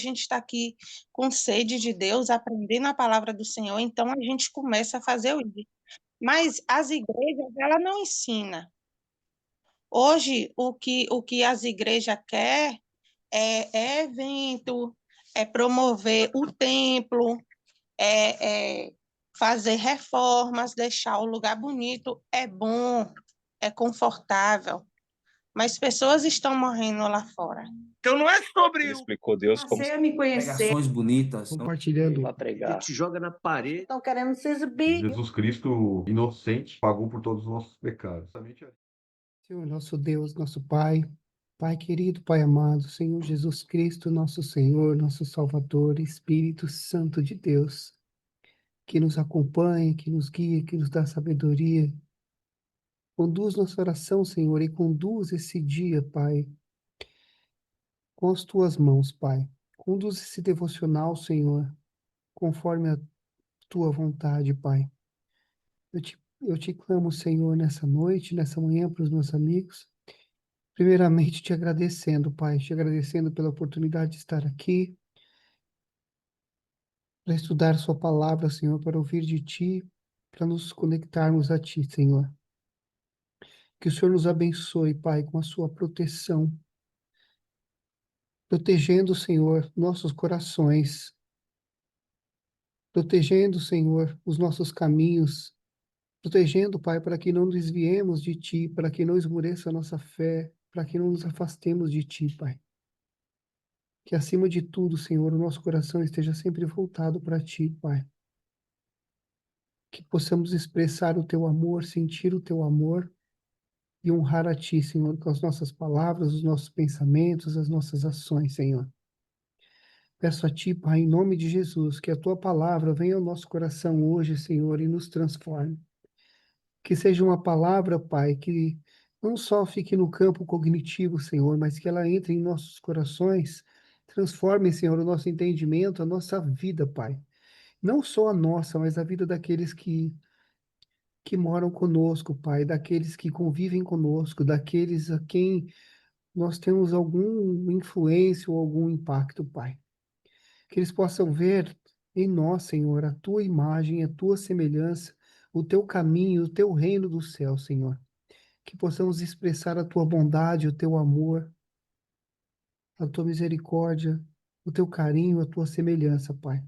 gente está aqui com sede de Deus, aprendendo a palavra do Senhor, então a gente começa a fazer o ID. Mas as igrejas, ela não ensina. Hoje, o que as igrejas querem é evento, é promover o templo, é fazer reformas, deixar o lugar bonito, é bom, é confortável, mas pessoas estão morrendo lá fora. Então não é sobre Ele explicou Deus como Passei a me conhecer. Pregações bonitas. Compartilhando. para pregar. te joga na parede. Estão querendo se exibir. Jesus Cristo, inocente, pagou por todos os nossos pecados. Senhor, nosso Deus, nosso Pai, Pai querido, Pai amado, Senhor Jesus Cristo, nosso Senhor, nosso Salvador, Espírito Santo de Deus, que nos acompanha, que nos guia, que nos dá sabedoria. Conduz nossa oração, Senhor, e conduz esse dia, Pai, com as tuas mãos, Pai. Conduz esse devocional, Senhor, conforme a tua vontade, Pai. Eu te clamo, Senhor, nessa noite, nessa manhã, para os meus amigos. Primeiramente, te agradecendo, Pai, te agradecendo pela oportunidade de estar aqui, para estudar Sua palavra, Senhor, para ouvir de Ti, para nos conectarmos a Ti, Senhor. Que o Senhor nos abençoe, Pai, com a Sua proteção, protegendo, Senhor, nossos corações, protegendo, Senhor, os nossos caminhos, protegendo, Pai, para que não desviemos de Ti, para que não esmoreça a nossa fé, para que não nos afastemos de Ti, Pai. Que acima de tudo, Senhor, o nosso coração esteja sempre voltado para Ti, Pai. Que possamos expressar o Teu amor, sentir o Teu amor e honrar a Ti, Senhor, com as nossas palavras, os nossos pensamentos, as nossas ações, Senhor. Peço a Ti, Pai, em nome de Jesus, que a Tua palavra venha ao nosso coração hoje, Senhor, e nos transforme. Que seja uma palavra, Pai, que não só fique no campo cognitivo, Senhor, mas que ela entre em nossos corações, transforme, Senhor, o nosso entendimento, a nossa vida, Pai. Não só a nossa, mas a vida daqueles que moram conosco, Pai, daqueles que convivem conosco, daqueles a quem nós temos alguma influência ou algum impacto, Pai. Que eles possam ver em nós, Senhor, a Tua imagem, a Tua semelhança, o Teu caminho, o Teu reino do céu, Senhor. Que possamos expressar a Tua bondade, o Teu amor, a Tua misericórdia, o Teu carinho, a Tua semelhança, Pai.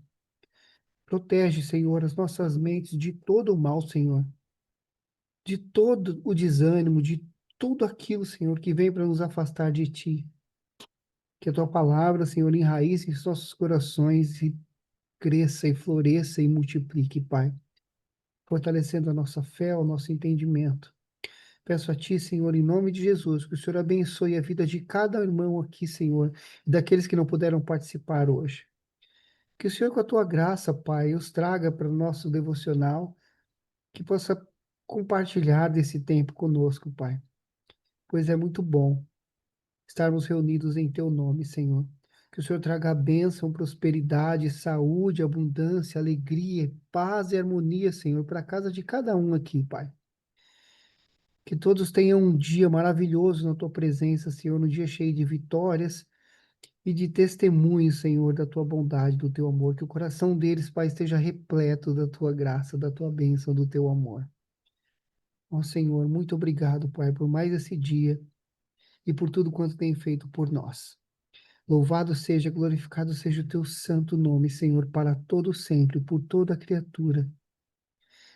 Protege, Senhor, as nossas mentes de todo o mal, Senhor. De todo o desânimo, de tudo aquilo, Senhor, que vem para nos afastar de Ti. Que a Tua palavra, Senhor, enraize em nossos corações e cresça e floresça e multiplique, Pai, fortalecendo a nossa fé, o nosso entendimento. Peço a Ti, Senhor, em nome de Jesus, que o Senhor abençoe a vida de cada irmão aqui, Senhor, e daqueles que não puderam participar hoje. Que o Senhor, com a Tua graça, Pai, os traga para o nosso devocional, que possa compartilhar desse tempo conosco, Pai, pois é muito bom estarmos reunidos em Teu nome, Senhor. Que o Senhor traga bênção, prosperidade, saúde, abundância, alegria, paz e harmonia, Senhor, para a casa de cada um aqui, Pai. Que todos tenham um dia maravilhoso na Tua presença, Senhor, um dia cheio de vitórias e de testemunhos, Senhor, da Tua bondade, do Teu amor. Que o coração deles, Pai, esteja repleto da Tua graça, da Tua bênção, do Teu amor. Ó Senhor, muito obrigado, Pai, por mais esse dia e por tudo quanto tem feito por nós. Louvado seja, glorificado seja o Teu santo nome, Senhor, para todo sempre, por toda a criatura.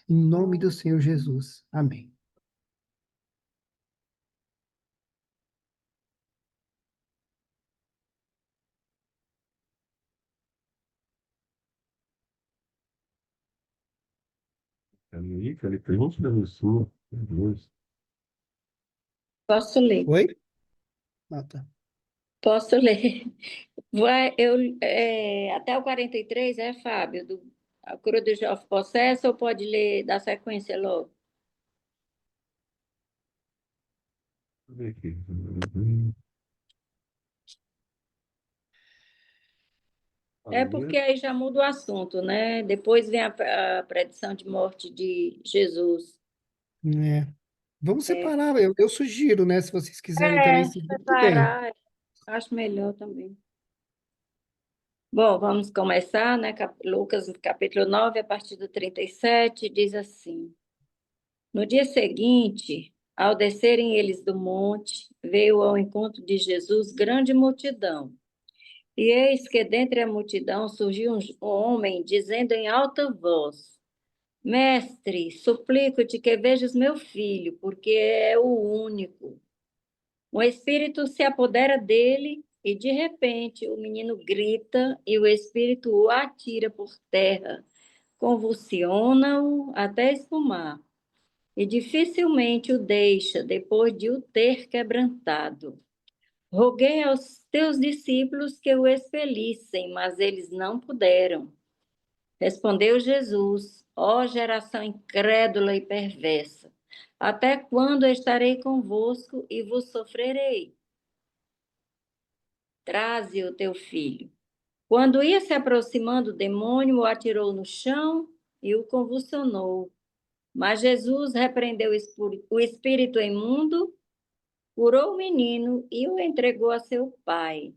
Em nome do Senhor Jesus. Amém. Aí, cara, pergunta da sua. Deus. Posso ler? Oi? Ah, tá. Posso ler. Até o 43, Fábio? A cura do Jovem Possesso, ou pode ler da sequência logo? Deixa eu ver aqui. É porque aí já muda o assunto, né? Depois vem a predição de morte de Jesus. É. Vamos separar, eu sugiro, né? Se vocês quiserem também seguir, tudo bem. Separar, acho melhor também. Bom, vamos começar, né? Lucas, capítulo 9, a partir do 37, diz assim: No dia seguinte, ao descerem eles do monte, veio ao encontro de Jesus grande multidão. E eis que dentre a multidão surgiu um homem, dizendo em alta voz: Mestre, suplico-te que vejas meu filho, porque é o único. O espírito se apodera dele e, de repente, o menino grita e o espírito o atira por terra, convulsiona-o até espumar e dificilmente o deixa depois de o ter quebrantado. Roguei aos teus discípulos que o expelissem, mas eles não puderam. Respondeu Jesus: Ó geração incrédula e perversa, até quando estarei convosco e vos sofrerei? Traze o teu filho. Quando ia se aproximando, o demônio o atirou no chão e o convulsionou. Mas Jesus repreendeu o espírito imundo, curou o menino e o entregou a seu pai.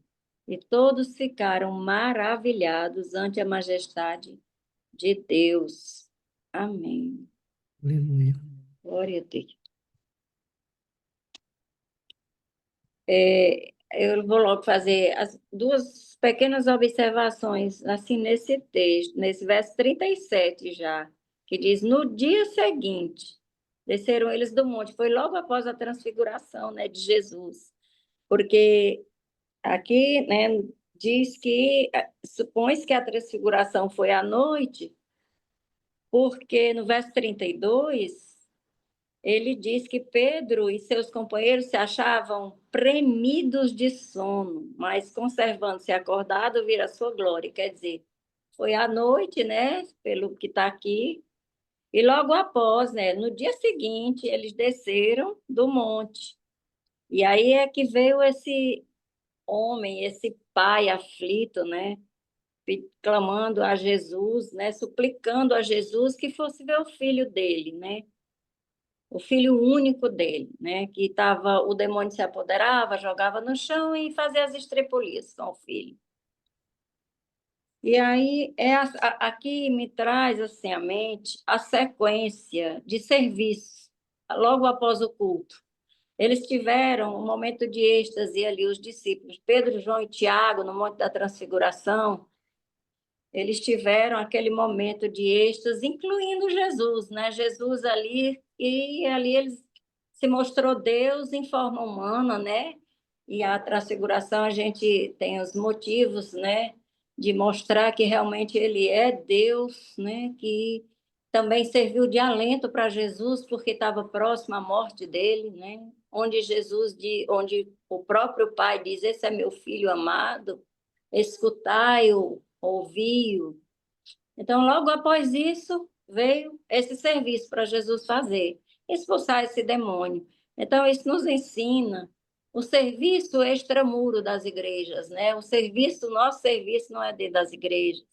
E todos ficaram maravilhados ante a majestade de Deus. Amém. Aleluia. Glória a Deus. Eu vou logo fazer as duas pequenas observações assim nesse texto, nesse verso 37 já, que diz: No dia seguinte, desceram eles do monte. Foi logo após a transfiguração, né, de Jesus. Porque aqui, né, diz que supõe-se que a transfiguração foi à noite, porque no verso 32 ele diz que Pedro e seus companheiros se achavam premidos de sono, mas conservando-se acordado, viram a sua glória. Quer dizer, foi à noite, né, pelo que está aqui, e logo após, né, no dia seguinte, eles desceram do monte. E aí é que veio esse homem, esse pai aflito, né, clamando a Jesus, né, suplicando a Jesus que fosse ver o filho dele, né? O filho único dele, né? Que estava, o demônio se apoderava, jogava no chão e fazia as estripulias com o filho. E aí aqui me traz assim à mente a sequência de serviço logo após o culto. Eles tiveram um momento de êxtase ali, os discípulos, Pedro, João e Tiago, no Monte da Transfiguração. Eles tiveram aquele momento de êxtase, incluindo Jesus, né? Jesus ali, e ali eles se mostrou Deus em forma humana, né? E a transfiguração a gente tem os motivos, né, de mostrar que realmente ele é Deus, né? Que também serviu de alento para Jesus porque estava próximo à morte dele, né? Onde o próprio Pai diz: Esse é meu filho amado, escutai-o, ouvi-o. Então, logo após isso, veio esse serviço para Jesus fazer, expulsar esse demônio. Então, isso nos ensina o serviço extramuro das igrejas, né? O nosso serviço não é dentro das igrejas.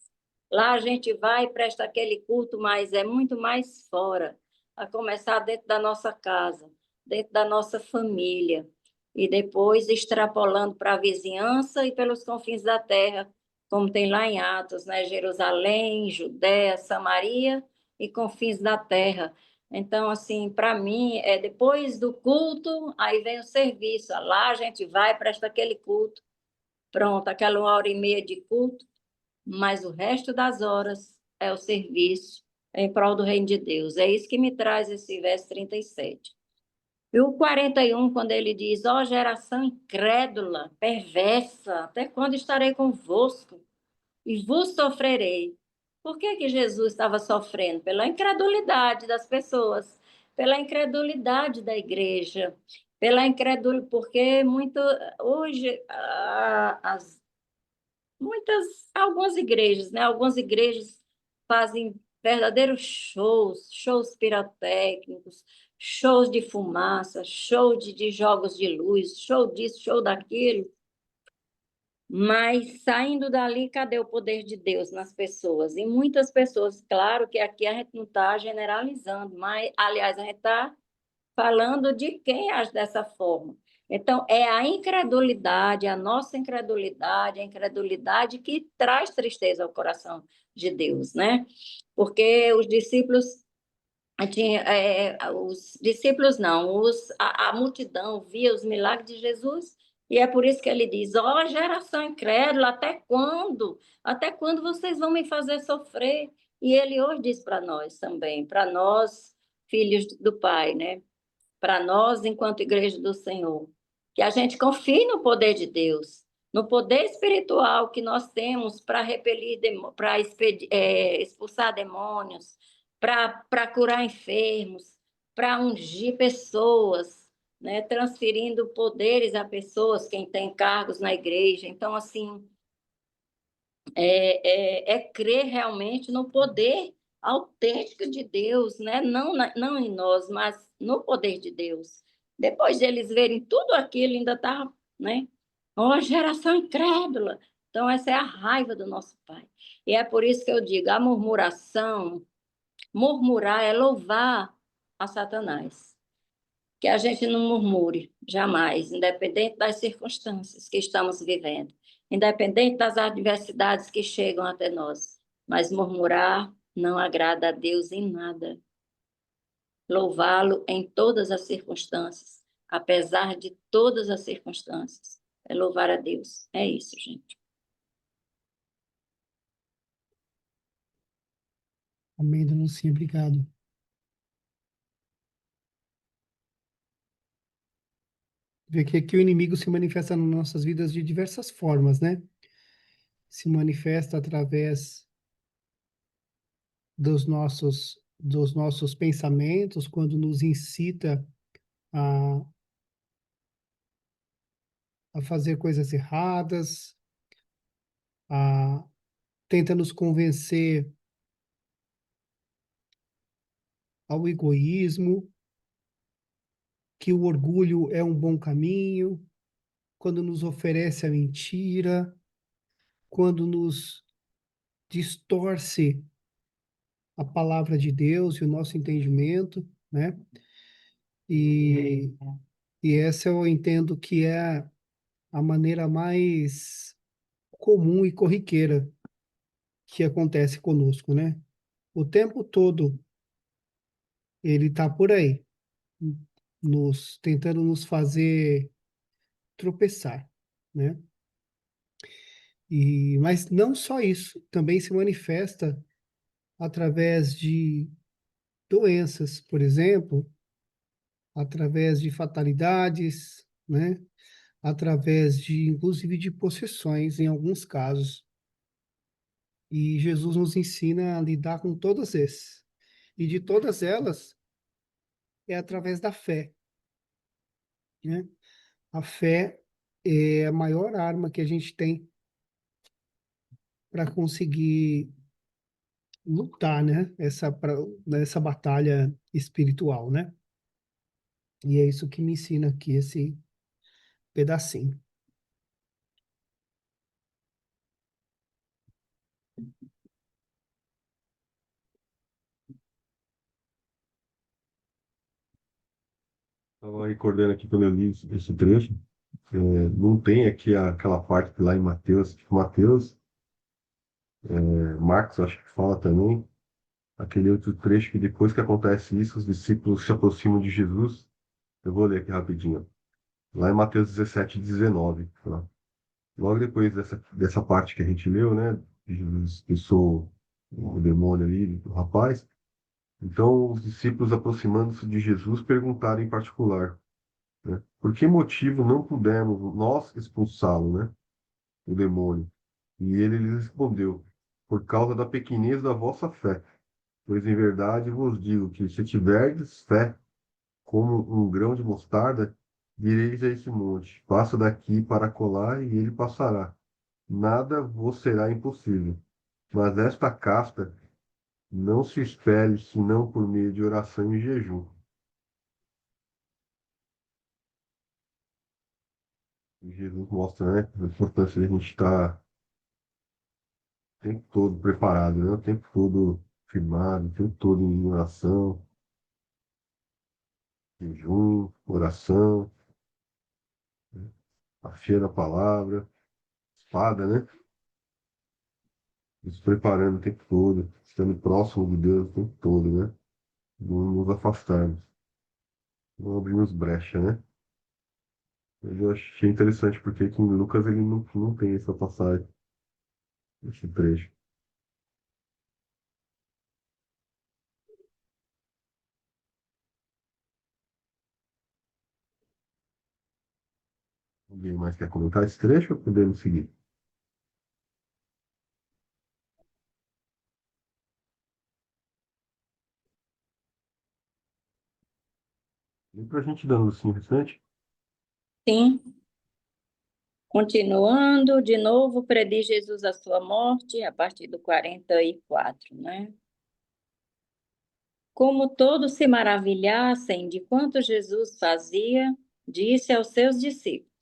Lá a gente vai e presta aquele culto, mas é muito mais fora, a começar dentro da nossa casa, dentro da nossa família, e depois extrapolando para a vizinhança e pelos confins da terra, como tem lá em Atos, né? Jerusalém, Judéia, Samaria e confins da terra. Então, assim, para mim, depois do culto, aí vem o serviço. Lá a gente vai, presta aquele culto, pronto, aquela 1 hora e meia de culto, mas o resto das horas é o serviço em prol do reino de Deus. É isso que me traz esse verso 37. E o 41, quando ele diz: Ó geração incrédula, perversa, até quando estarei convosco e vos sofrerei? Por que que Jesus estava sofrendo? Pela incredulidade das pessoas, pela incredulidade da igreja, porque hoje algumas igrejas, né? Algumas igrejas fazem verdadeiros shows pirotécnicos, shows de fumaça, show de jogos de luz, show disso, show daquilo. Mas saindo dali, cadê o poder de Deus nas pessoas? E muitas pessoas, claro que aqui a gente não está generalizando, mas, aliás, a gente está falando de quem age dessa forma. Então, é a incredulidade, a nossa incredulidade, a incredulidade que traz tristeza ao coração de Deus, né? Porque os discípulos os discípulos não, a multidão via os milagres de Jesus, e é por isso que ele diz: ó, geração incrédula, até quando? Até quando vocês vão me fazer sofrer? E ele hoje diz para nós também, para nós, filhos do Pai, né? Para nós, enquanto igreja do Senhor, que a gente confie no poder de Deus, no poder espiritual que nós temos para repelir, para expulsar demônios, para curar enfermos, para ungir pessoas, né? Transferindo poderes a pessoas, quem tem cargos na igreja. Então, assim, é crer realmente no poder autêntico de Deus, né? Não em nós, mas no poder de Deus. Depois de eles verem tudo aquilo, ainda está, né? Ó, geração incrédula. Então, essa é a raiva do nosso Pai. E é por isso que eu digo, a murmurar é louvar a Satanás. Que a gente não murmure, jamais, independente das circunstâncias que estamos vivendo, independente das adversidades que chegam até nós. Mas murmurar não agrada a Deus em nada. Louvá-lo em todas as circunstâncias, apesar de todas as circunstâncias. É louvar a Deus. É isso, gente. Amém, dona Lucinha, obrigado. Vê que aqui o inimigo se manifesta nas nossas vidas de diversas formas, né? Se manifesta através dos nossos pensamentos, quando nos incita a, a fazer coisas erradas, tenta nos convencer ao egoísmo, que o orgulho é um bom caminho, quando nos oferece a mentira, quando nos distorce a palavra de Deus e o nosso entendimento, né? E, e essa eu entendo que é a maneira mais comum e corriqueira que acontece conosco, né? O tempo todo ele está por aí, tentando nos fazer tropeçar, né? Mas não só isso, também se manifesta através de doenças, por exemplo, através de fatalidades, né? Através inclusive, de possessões, em alguns casos. E Jesus nos ensina a lidar com todas esses. E de todas elas, é através da fé, né? A fé é a maior arma que a gente tem para conseguir lutar, né? Nessa batalha espiritual, né? E é isso que me ensina aqui esse pedacinho. Estava recordando aqui quando eu li esse trecho, não tem aqui aquela parte lá em Mateus, Marcos acho que fala também, aquele outro trecho que depois que acontece isso, os discípulos se aproximam de Jesus. Eu vou ler aqui rapidinho. Lá em Mateus 17:19. Tá? Logo depois dessa parte que a gente leu, né? De Jesus expulsou o demônio ali, do rapaz. Então, os discípulos aproximando-se de Jesus perguntaram em particular, né? Por que motivo não pudemos nós expulsá-lo, né? O demônio. E ele lhes respondeu, por causa da pequenez da vossa fé. Pois em verdade vos digo que se tiverdes fé como um grão de mostarda, direis a esse monte, passa daqui para colar e ele passará. Nada vos será impossível. Mas esta casta não se expele senão por meio de oração e jejum. E Jesus mostra, né, a importância de a gente estar o tempo todo preparado, né, o tempo todo firmado, o tempo todo em oração, jejum, oração. afiando a palavra, espada, né? Nos preparando o tempo todo, estando próximo de Deus o tempo todo, né? Não nos afastarmos, não abrirmos brecha, né? Eu achei interessante porque aqui em Lucas ele não tem essa passagem, esse trecho. Alguém mais quer comentar esse trecho ou podemos seguir? E para a gente dando assim restante, Sim. Continuando, de novo, prediz Jesus a sua morte, a partir do 44, né? Como todos se maravilhassem de quanto Jesus fazia, disse aos seus discípulos: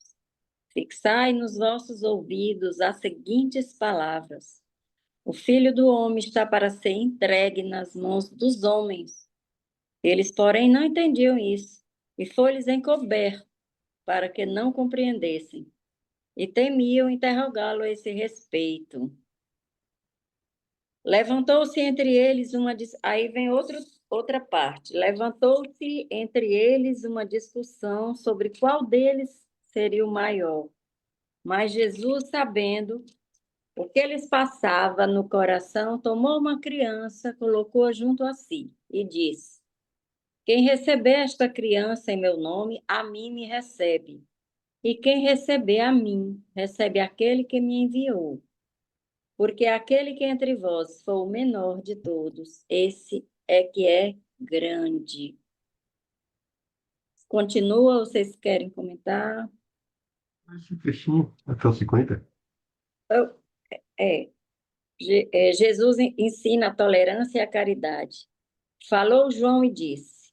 Fixai nos vossos ouvidos as seguintes palavras: O Filho do Homem está para ser entregue nas mãos dos homens. Eles, porém, não entendiam isso, e foi-lhes encoberto, para que não compreendessem, e temiam interrogá-lo a esse respeito. Levantou-se entre eles Aí vem outra parte. Levantou-se entre eles uma discussão sobre qual deles seria o maior. Mas Jesus, sabendo o que lhes passava no coração, tomou uma criança, colocou-a junto a si e disse: Quem receber esta criança em meu nome, a mim me recebe. E quem receber a mim, recebe aquele que me enviou. Porque aquele que entre vós for o menor de todos, esse é que é grande. Continua, vocês querem comentar? esse trechinho até o 50. É, Jesus ensina a tolerância e a caridade. Falou João e disse: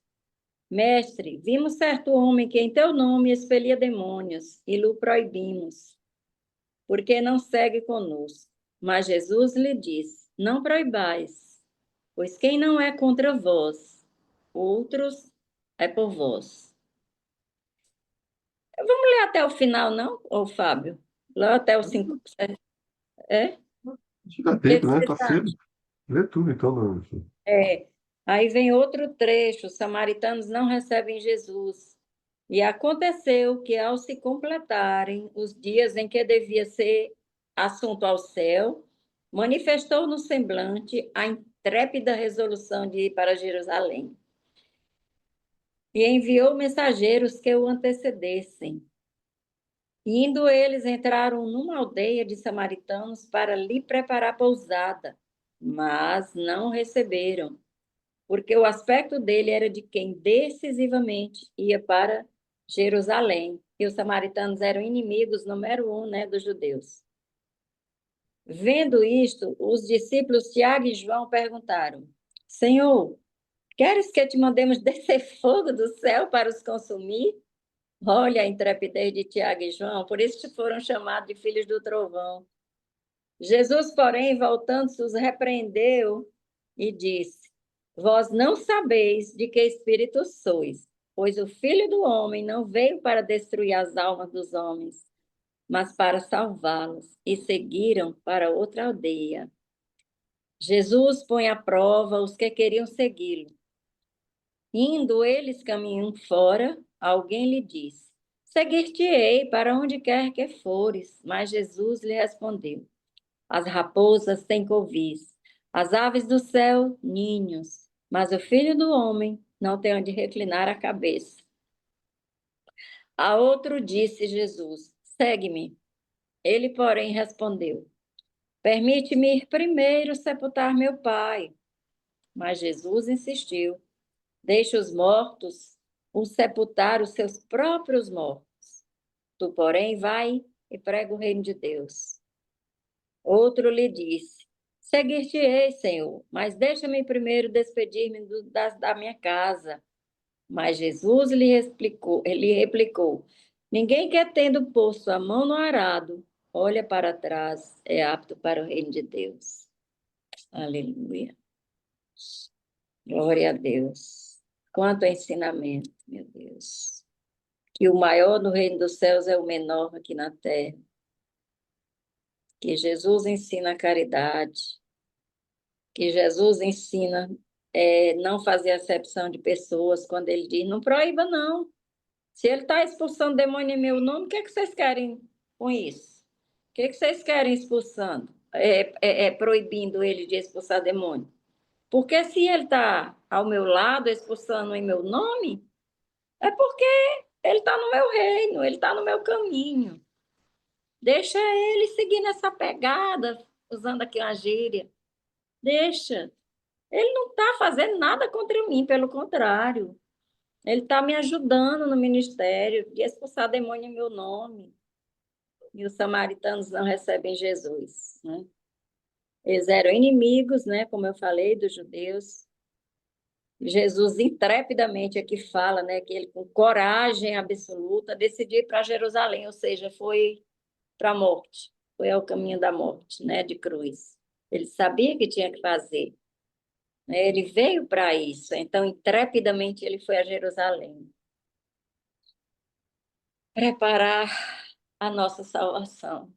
Mestre, vimos certo homem que em teu nome expelia demônios e lhe proibimos, porque não segue conosco. Mas Jesus lhe disse: Não proibais, pois quem não é contra vós, outros é por vós. Vamos ler até o final, não, ô Fábio? Lá até o 5. É? Acho que dá O que tempo, que né? você Tá acha? cedo. Lê tudo então, não. É. Aí vem outro trecho: os samaritanos não recebem Jesus. E aconteceu que, ao se completarem os dias em que devia ser assunto ao céu, manifestou no semblante a intrépida resolução de ir para Jerusalém. E enviou mensageiros que o antecedessem. Indo eles, entraram numa aldeia de samaritanos para lhe preparar pousada, mas não receberam, porque o aspecto dele era de quem decisivamente ia para Jerusalém, e os samaritanos eram inimigos número 1, né, dos judeus. Vendo isto, os discípulos Tiago e João perguntaram: Senhor, queres que te mandemos descer fogo do céu para os consumir? Olha a intrepidez de Tiago e João, por isso foram chamados de filhos do trovão. Jesus, porém, voltando-se, os repreendeu e disse: Vós não sabeis de que espírito sois, pois o Filho do Homem não veio para destruir as almas dos homens, mas para salvá-los. E seguiram para outra aldeia. Jesus põe à prova os que queriam segui-lo. Indo eles caminhando fora, alguém lhe disse: Seguir-te-ei para onde quer que fores. Mas Jesus lhe respondeu: As raposas têm covis, as aves do céu, ninhos, mas o filho do homem não tem onde reclinar a cabeça. A outro disse Jesus: Segue-me. Ele, porém, respondeu: Permite-me ir primeiro sepultar meu pai. Mas Jesus insistiu: Deixa os mortos sepultar os seus próprios mortos. Tu, porém, vai e prega o reino de Deus. Outro lhe disse: Seguir-te-ei, Senhor, mas deixa-me primeiro despedir-me da minha casa. Mas Jesus lhe replicou: Ninguém que, tendo posto a mão no arado, olha para trás, é apto para o reino de Deus. Aleluia. Glória a Deus. Quanto ensinamento, meu Deus. que o maior no reino dos céus é o menor aqui na terra, que Jesus ensina a caridade, que Jesus ensina não fazer acepção de pessoas quando ele diz, não proíba não. Se ele está expulsando demônio em meu nome, o que é que vocês querem com isso? O que é que vocês querem expulsando? Proibindo ele de expulsar demônio? Porque se ele está ao meu lado, expulsando em meu nome, é porque ele está no meu reino, ele está no meu caminho. Deixa ele seguir nessa pegada, usando aqui uma gíria. Deixa. Ele não está fazendo nada contra mim, pelo contrário. Ele está me ajudando no ministério de expulsar demônio em meu nome. E os samaritanos não recebem Jesus, né? Eles eram inimigos, né, como eu falei, dos judeus. Jesus intrepidamente aqui fala, né, que ele com coragem absoluta decidiu ir para Jerusalém, ou seja, foi para a morte, foi ao caminho da morte, né, de cruz. Ele sabia que tinha que fazer, né? Ele veio para isso, então intrepidamente ele foi a Jerusalém preparar a nossa salvação,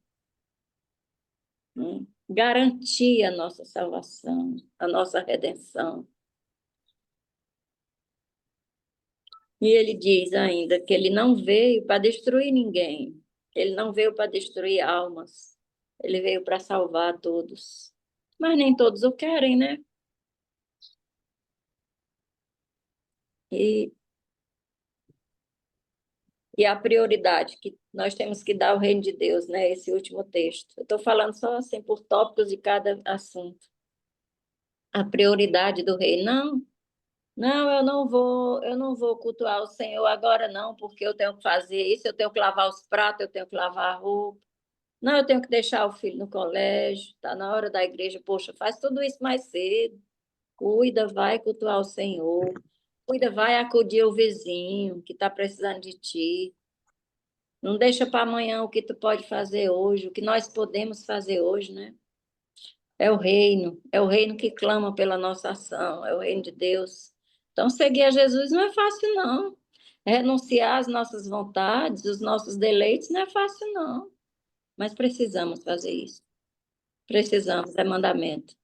né? Garantir a nossa salvação, a nossa redenção. E ele diz ainda que ele não veio para destruir ninguém, ele não veio para destruir almas, ele veio para salvar todos. Mas nem todos o querem, né? E a prioridade que nós temos que dar ao reino de Deus, né? Esse último texto. Eu estou falando só assim por tópicos de cada assunto. A prioridade do rei. Não, eu não vou cultuar o Senhor agora não, porque eu tenho que fazer isso, eu tenho que lavar os pratos, eu tenho que lavar a roupa. Não, eu tenho que deixar o filho no colégio, está na hora da igreja. Poxa, faz tudo isso mais cedo. Cuida, vai cultuar o Senhor. Cuida, vai acudir o vizinho que está precisando de ti. Não deixa para amanhã o que tu pode fazer hoje, o que nós podemos fazer hoje, né? É o reino que clama pela nossa ação, é o reino de Deus. Então, seguir a Jesus não é fácil, não. Renunciar às nossas vontades, os nossos deleites, não é fácil, não. Mas precisamos fazer isso. Precisamos, é mandamento.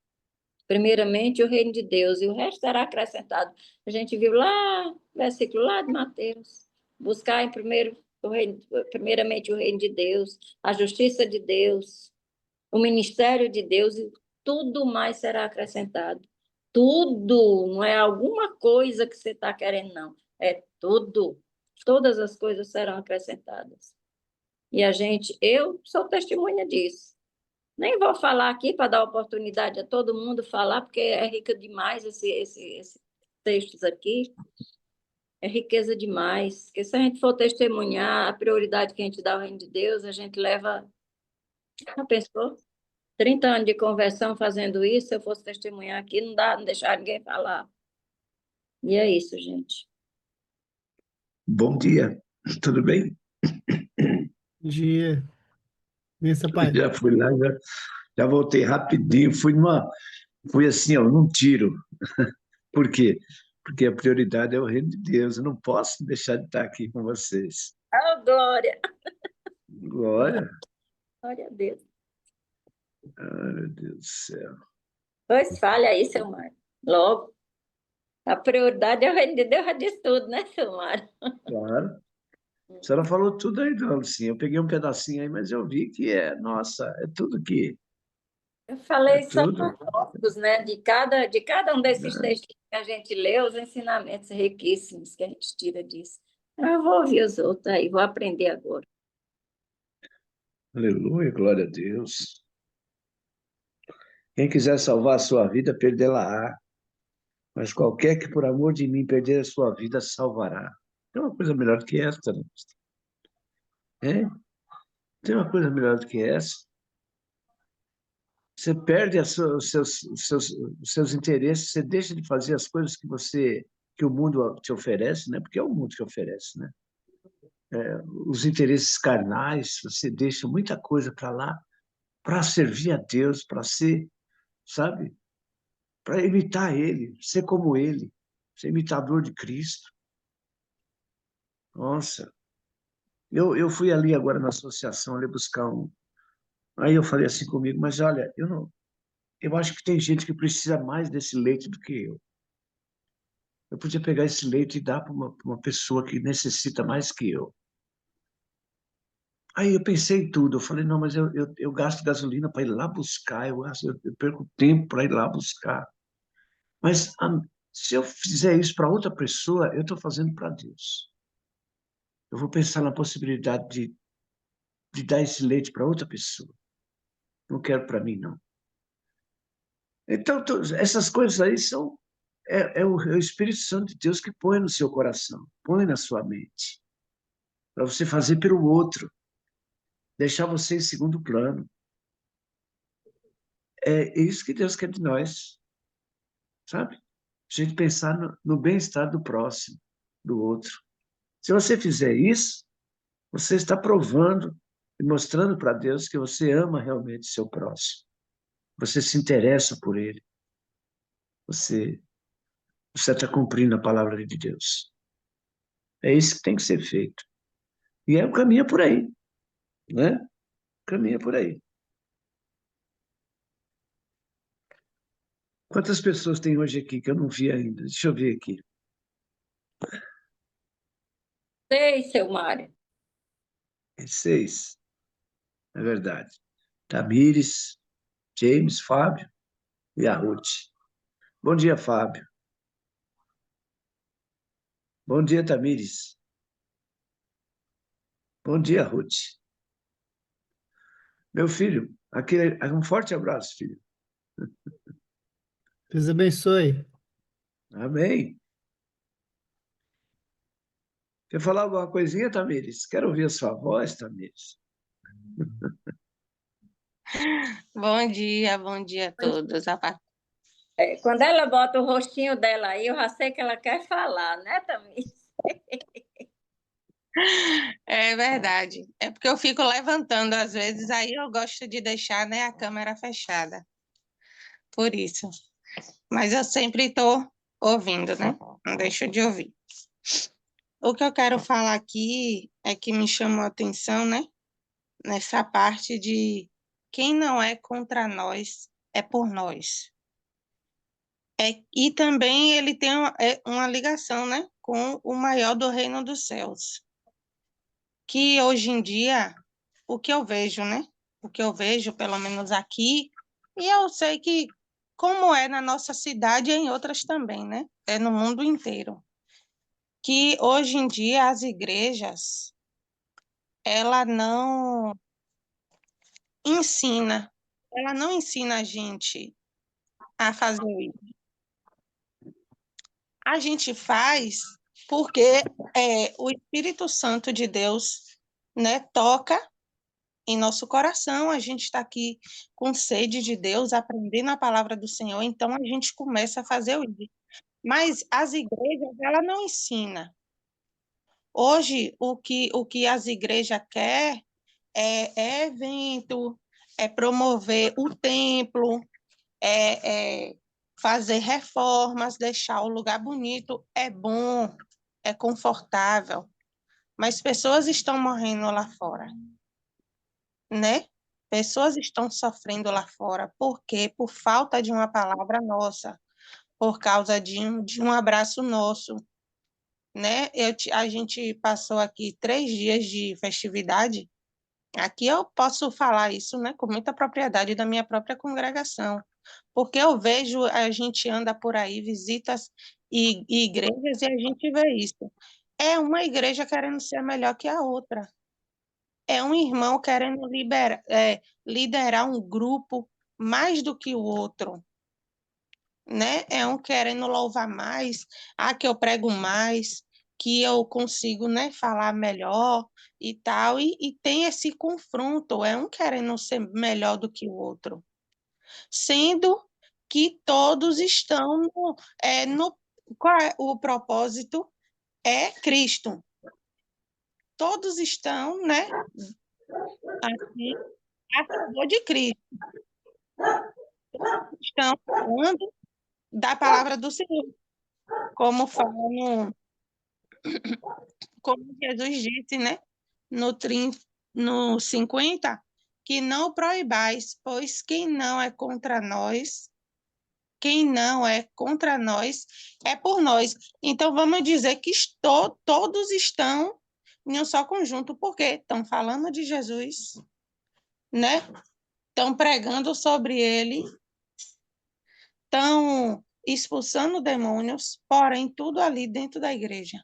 Primeiramente, o reino de Deus, e o resto será acrescentado. A gente viu lá, versículo lá de Mateus. Buscar em primeiramente o reino de Deus, a justiça de Deus, o ministério de Deus, e tudo mais será acrescentado. Tudo, não é alguma coisa que você está querendo, não. É tudo. Todas as coisas serão acrescentadas. E eu sou testemunha disso. Nem vou falar aqui para dar oportunidade a todo mundo falar, porque é rica demais esses textos aqui. É riqueza demais. Porque se a gente for testemunhar a prioridade que a gente dá ao reino de Deus, a gente leva, já pensou? 30 anos de conversão fazendo isso, se eu fosse testemunhar aqui, não dá, não deixar ninguém falar. E é isso, gente. Bom dia, tudo bem? Dia. Benção, pai. Já fui lá, já voltei rapidinho, fui assim, ó, num tiro. Por quê? Porque a prioridade é o reino de Deus, eu não posso deixar de estar aqui com vocês. Oh, glória! Glória, Glória a Deus. ai meu Deus do céu. Pois fale aí, seu Mário. Logo. A prioridade é o reino de Deus, já disse tudo, né, seu Mário? Claro. A senhora falou tudo aí, dona Lucinha. Eu peguei um pedacinho aí, mas eu vi que nossa, é tudo que, Eu é falei só tudo. tópicos, né? De cada um desses textos que a gente lê, os ensinamentos riquíssimos que a gente tira disso. Eu vou ouvir os outros aí, vou aprender agora. Aleluia, glória a Deus. Quem quiser salvar a sua vida, perdê-la-á. Mas qualquer que por amor de mim perder a sua vida, salvará. Tem uma coisa melhor do que esta, né? É? Tem uma coisa melhor do que essa. Você perde os seus interesses, você deixa de fazer as coisas que o mundo te oferece, né? Porque é o mundo que oferece, né? Os interesses carnais, você deixa muita coisa para lá para servir a Deus, para ser, sabe? Para imitar Ele, ser como Ele, ser imitador de Cristo. Nossa, Eu fui ali agora na associação ali buscar um. Aí eu falei assim comigo, mas olha, eu não, eu acho que tem gente que precisa mais desse leite do que eu. Eu podia pegar esse leite e dar para uma pessoa que necessita mais que eu. Aí eu pensei em tudo. Eu falei, não, mas eu gasto gasolina para ir lá buscar, eu perco tempo para ir lá buscar. Mas se eu fizer isso para outra pessoa, eu estou fazendo para Deus. Eu vou pensar na possibilidade de dar esse leite para outra pessoa. Não quero para mim, não. Então, essas coisas aí são é o Espírito Santo de Deus que põe no seu coração, põe na sua mente, para você fazer pelo outro, deixar você em segundo plano. É isso que Deus quer de nós, sabe? A gente pensar no bem-estar do próximo, do outro. Se você fizer isso, você está provando e mostrando para Deus que você ama realmente seu próximo. Você se interessa por ele. Você está cumprindo a palavra de Deus. É isso que tem que ser feito. E o caminho é por aí, né? O caminho é por aí. Quantas pessoas tem hoje aqui que eu não vi ainda? Deixa eu ver aqui. Sei, seu Mário. 6, é verdade. Tamires, James, Fábio e a Ruth. Bom dia, Fábio. Bom dia, Tamires. Bom dia, Ruth. Meu filho, um forte abraço, filho. Deus abençoe. Amém. Quer falar alguma coisinha, Tamires? Quero ouvir a sua voz, Tamires. Bom dia a todos. Quando ela bota o rostinho dela aí, eu já sei que ela quer falar, né, Tamires? É verdade. É porque eu fico levantando às vezes, aí eu gosto de deixar, né, a câmera fechada. Por isso. Mas eu sempre estou ouvindo, né? Não deixo de ouvir. O que eu quero falar aqui é que me chamou a atenção, né? Nessa parte de quem não é contra nós é por nós. E também ele tem uma ligação, né, com o maior do reino dos céus. Que hoje em dia, o que eu vejo, né? O que eu vejo, pelo menos aqui, e eu sei que como é na nossa cidade e em outras também, né? É no mundo inteiro. Que hoje em dia as igrejas, ela não ensina, ela não ensina a gente a fazer isso. A gente faz porque o Espírito Santo de Deus, né, toca em nosso coração, a gente está aqui com sede de Deus, aprendendo a palavra do Senhor, então a gente começa a fazer o ID. Mas as igrejas, ela não ensina. Hoje, o que as igrejas querem é evento, é promover o templo, é fazer reformas, deixar o lugar bonito, é bom, é confortável, mas pessoas estão morrendo lá fora, né? Pessoas estão sofrendo lá fora. Por quê? Por falta de uma palavra nossa, por causa de um abraço nosso, né? A gente passou aqui 3 dias de festividade. Aqui eu posso falar isso, né, com muita propriedade da minha própria congregação, porque eu vejo, a gente anda por aí, visita e igrejas e a gente vê isso. É uma igreja querendo ser melhor que a outra. É um irmão querendo liderar um grupo mais do que o outro, né? É um querendo louvar mais, que eu prego mais, que eu consigo, né, falar melhor e tal, e tem esse confronto, é um querendo ser melhor do que o outro, sendo que todos estão qual é o propósito? É Cristo. Todos estão, né, assim, a favor de Cristo. Estão falando da palavra do Senhor, como falam, como Jesus disse, né? no 50, que não proibais, pois quem não é contra nós é por nós. Então, vamos dizer que todos estão em um só conjunto, porque estão falando de Jesus, né? Estão pregando sobre ele, estão expulsando demônios, porém, tudo ali dentro da igreja.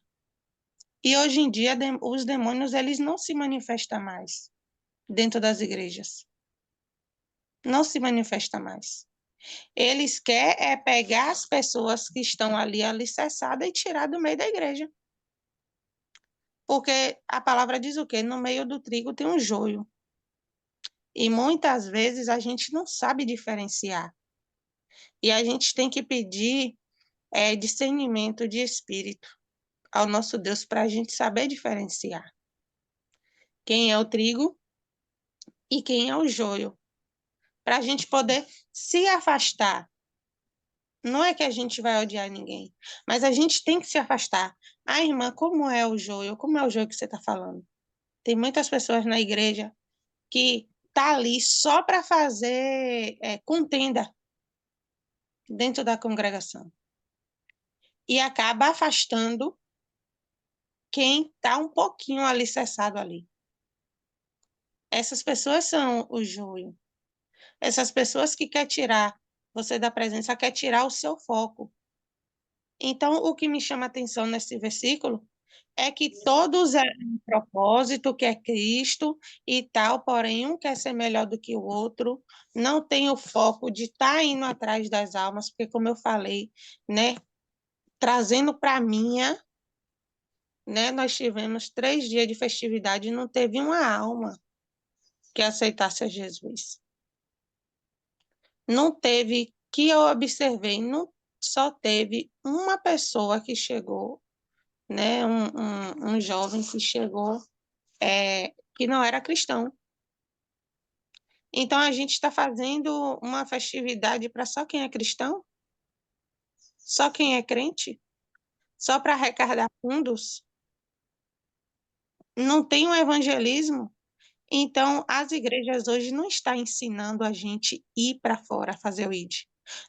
E hoje em dia, os demônios, eles não se manifestam mais dentro das igrejas. Não se manifesta mais. Eles querem pegar as pessoas que estão ali alicerçadas e tirar do meio da igreja. Porque a palavra diz o quê? No meio do trigo tem um joio. E muitas vezes a gente não sabe diferenciar. E a gente tem que pedir discernimento de espírito ao nosso Deus para a gente saber diferenciar quem é o trigo e quem é o joio. Para a gente poder se afastar. Não é que a gente vai odiar ninguém, mas a gente tem que se afastar. Ah, irmã, como é o joio? Como é o joio que você está falando? Tem muitas pessoas na igreja que tá ali só para fazer contenda dentro da congregação e acaba afastando quem está um pouquinho alicerçado ali. Essas pessoas são o joio. Essas pessoas que quer tirar você da presença, quer tirar o seu foco. Então, o que me chama a atenção nesse versículo é que todos é um propósito, que é Cristo e tal, porém um quer ser melhor do que o outro, não tem o foco de estar indo atrás das almas, porque como eu falei, né, trazendo para minha, né, nós tivemos 3 dias de festividade e não teve uma alma que aceitasse a Jesus. Não teve, que eu observei, não só teve uma pessoa que chegou, né, um jovem que chegou que não era cristão. Então, a gente está fazendo uma festividade para só quem é cristão? Só quem é crente? Só para arrecadar fundos? Não tem um evangelismo? Então, as igrejas hoje não estão ensinando a gente ir para fora fazer o ID.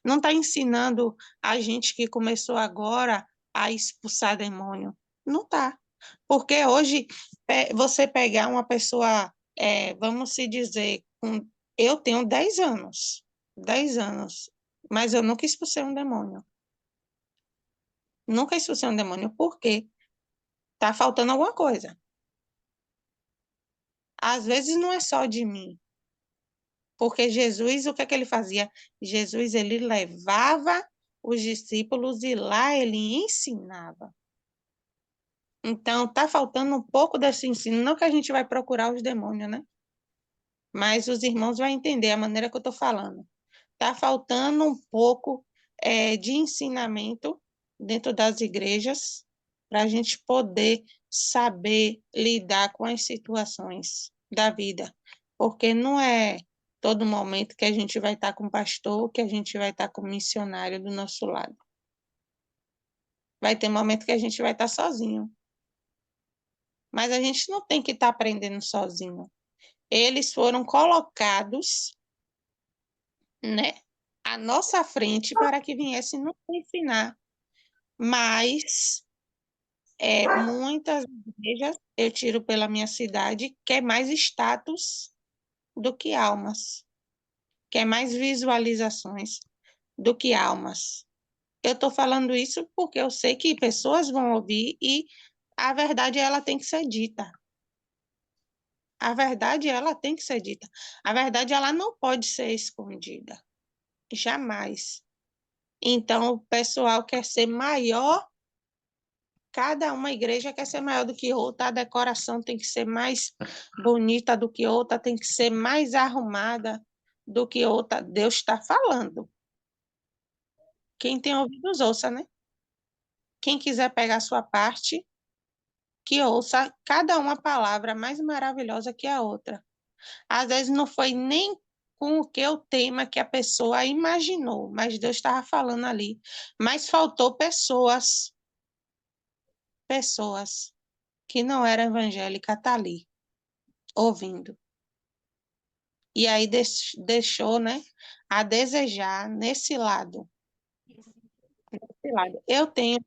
Não está ensinando a gente que começou agora a expulsar demônio. Não está. Porque hoje, você pegar uma pessoa, vamos se dizer, eu tenho 10 anos, mas eu nunca expulsei um demônio. Nunca expulsei um demônio. Por quê? Está faltando alguma coisa. Às vezes não é só de mim. Porque Jesus, o que é que ele fazia? Jesus, ele levava os discípulos e lá ele ensinava. Então, está faltando um pouco desse ensino. Não que a gente vai procurar os demônios, né? Mas os irmãos vão entender a maneira que eu estou falando. Está faltando um pouco de ensinamento dentro das igrejas para a gente poder saber lidar com as situações da vida. Porque não é todo momento que a gente vai estar com pastor, que a gente vai estar com missionário do nosso lado. Vai ter momento que a gente vai estar sozinho. Mas a gente não tem que estar aprendendo sozinho. Eles foram colocados, né, à nossa frente para que viessem nos ensinar. Mas muitas igrejas, eu tiro pela minha cidade, quer mais status do que almas. Quer mais visualizações do que almas. Eu estou falando isso porque eu sei que pessoas vão ouvir e a verdade ela tem que ser dita. A verdade ela tem que ser dita. A verdade ela não pode ser escondida. Jamais. Então, o pessoal quer ser maior, cada uma igreja quer ser maior do que outra, a decoração tem que ser mais bonita do que outra, tem que ser mais arrumada do que outra. Deus está falando. Quem tem ouvidos, ouça, né? Quem quiser pegar a sua parte, que ouça cada uma palavra mais maravilhosa que a outra. Às vezes não foi nem com o tema que a pessoa imaginou, mas Deus estava falando ali. Mas faltou pessoas que não eram evangélicas, tá ali. ouvindo. E aí deixou, né, a desejar nesse lado. Eu tenho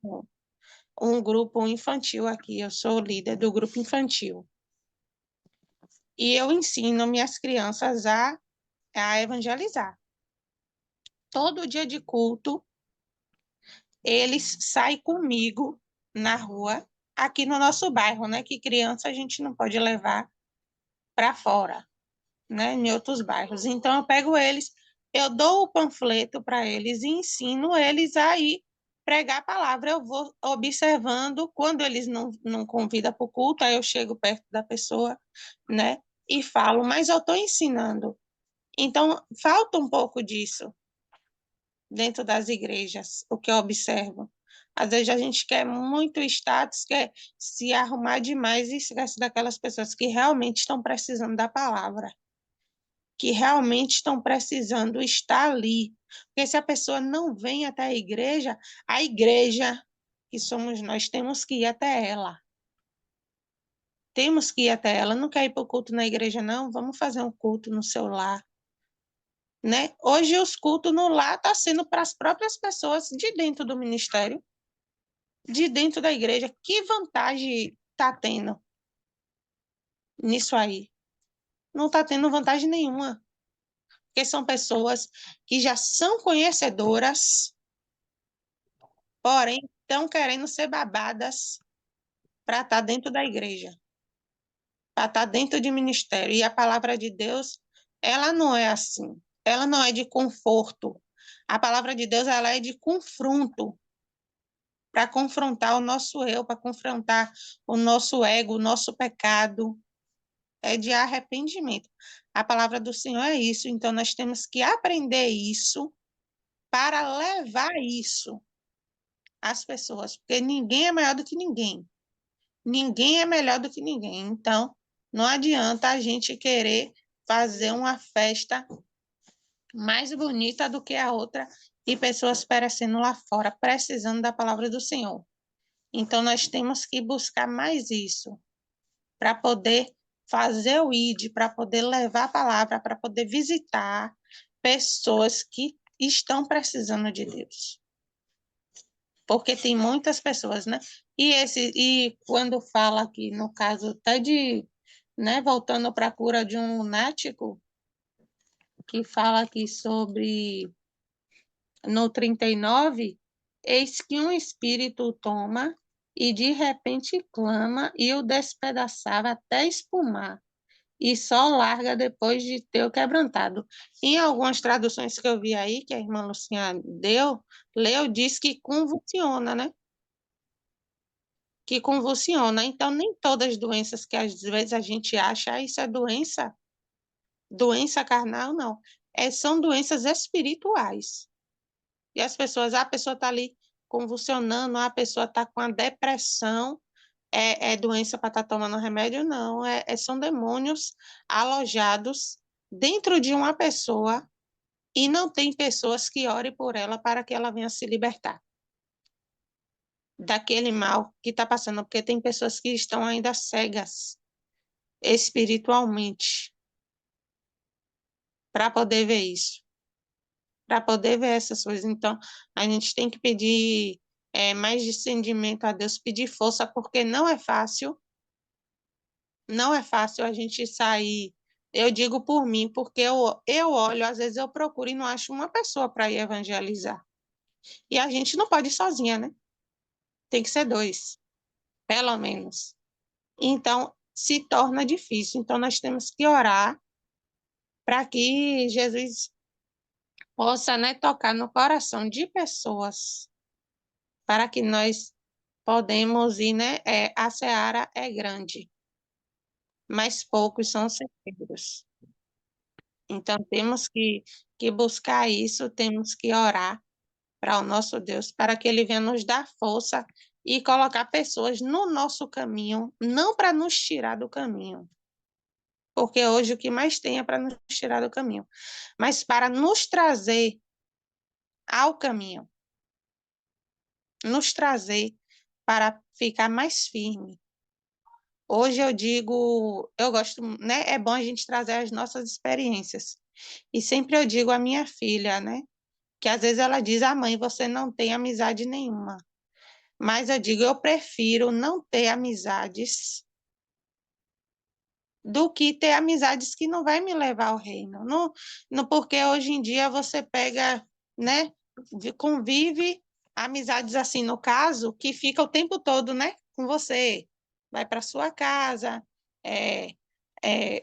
um grupo infantil aqui, eu sou líder do grupo infantil. E eu ensino minhas crianças a evangelizar. Todo dia de culto, eles saem comigo na rua, aqui no nosso bairro, né? Que criança a gente não pode levar para fora, né? Em outros bairros. Então, eu pego eles, eu dou o panfleto para eles e ensino eles a ir pregar a palavra. Eu vou observando, quando eles não convidam para o culto, aí eu chego perto da pessoa, né? E falo, mas eu estou ensinando. Então, falta um pouco disso dentro das igrejas, o que eu observo. Às vezes a gente quer muito status, quer se arrumar demais e esquece daquelas pessoas que realmente estão precisando da palavra, que realmente estão precisando estar ali. Porque se a pessoa não vem até a igreja, que somos nós, temos que ir até ela. Temos que ir até ela. Não quer ir para o culto na igreja, não? Vamos fazer um culto no seu lar. Né? Hoje os cultos no lar estão sendo para as próprias pessoas de dentro do ministério, de dentro da igreja. Que vantagem está tendo nisso aí? Não está tendo vantagem nenhuma, porque são pessoas que já são conhecedoras, porém estão querendo ser babadas para estar dentro da igreja, para estar dentro de ministério. E a palavra de Deus, ela não é assim. Ela não é de conforto. A palavra de Deus, ela é de confronto, para confrontar o nosso eu, para confrontar o nosso ego, o nosso pecado, é de arrependimento. A palavra do Senhor é isso, então nós temos que aprender isso para levar isso às pessoas, porque ninguém é maior do que ninguém. Ninguém é melhor do que ninguém. Então, não adianta a gente querer fazer uma festa mais bonita do que a outra e pessoas perecendo lá fora, precisando da palavra do Senhor. Então, nós temos que buscar mais isso, para poder fazer o ID, para poder levar a palavra, para poder visitar pessoas que estão precisando de Deus. Porque tem muitas pessoas, né? E quando fala aqui, no caso, até de, né, voltando para a cura de um lunático, que fala aqui sobre, no 39, eis que um espírito o toma e de repente clama e o despedaçava até espumar, e só larga depois de ter o quebrantado. Em algumas traduções que eu vi aí, que a irmã Lucinha leu, diz que convulsiona, né? Que convulsiona. Então, nem todas as doenças que às vezes a gente acha, isso é doença carnal, não. São doenças espirituais. E as pessoas, a pessoa está ali convulsionando, a pessoa está com a depressão, é doença para estar tomando remédio? Não, são demônios alojados dentro de uma pessoa e não tem pessoas que orem por ela para que ela venha se libertar daquele mal que está passando, porque tem pessoas que estão ainda cegas espiritualmente para poder ver isso, para poder ver essas coisas. Então, a gente tem que pedir mais discernimento a Deus, pedir força, porque não é fácil a gente sair. Eu digo por mim, porque eu olho, às vezes eu procuro e não acho uma pessoa para ir evangelizar. E a gente não pode ir sozinha, né? Tem que ser dois, pelo menos. Então, se torna difícil. Então, nós temos que orar para que Jesus possa, né, tocar no coração de pessoas, para que nós podemos ir, né? A seara é grande, mas poucos são os ceifeiros. Então, temos que buscar isso, temos que orar para o nosso Deus, para que Ele venha nos dar força e colocar pessoas no nosso caminho, não para nos tirar do caminho, porque hoje o que mais tem é para nos tirar do caminho, mas para nos trazer ao caminho, nos trazer para ficar mais firme, Hoje eu digo, eu gosto, né? É bom a gente trazer as nossas experiências. E sempre eu digo à minha filha, né? Que às vezes ela diz, mãe, você não tem amizade nenhuma. Mas eu digo, eu prefiro não ter amizades do que ter amizades que não vai me levar ao reino. Não, não, porque hoje em dia você pega, né, convive amizades assim, no caso, que fica o tempo todo, né, com você. Vai para sua casa, é,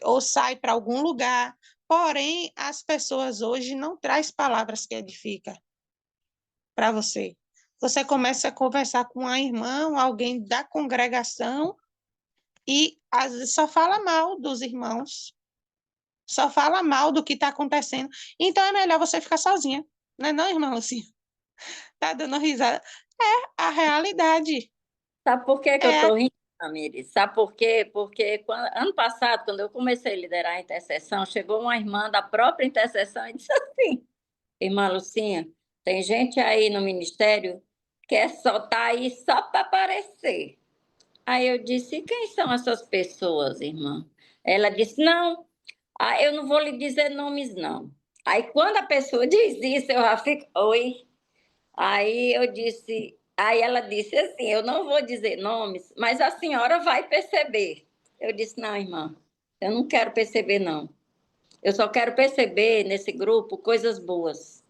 ou sai para algum lugar. Porém, as pessoas hoje não traz palavras que edificam para você. Você começa a conversar com um irmão, alguém da congregação, e às vezes só fala mal dos irmãos, só fala mal do que está acontecendo. Então é melhor você ficar sozinha, não é não, irmã Lucinha? Tá dando risada. É a realidade. Sabe por que que eu É, estou rindo, Tamires? Sabe por quê? Porque ano passado, quando eu comecei a liderar a intercessão, chegou uma irmã da própria intercessão e disse assim: Irmã Lucinha, tem gente aí no ministério que só tá aí só para aparecer. Aí eu disse: quem são essas pessoas, irmã? Ela disse: não, eu não vou lhe dizer nomes, não. Aí quando a pessoa diz isso, eu já fico: oi. Aí eu disse, aí ela disse assim, eu não vou dizer nomes, mas a senhora vai perceber. Eu disse, não, irmã, eu não quero perceber, não. Eu só quero perceber nesse grupo coisas boas.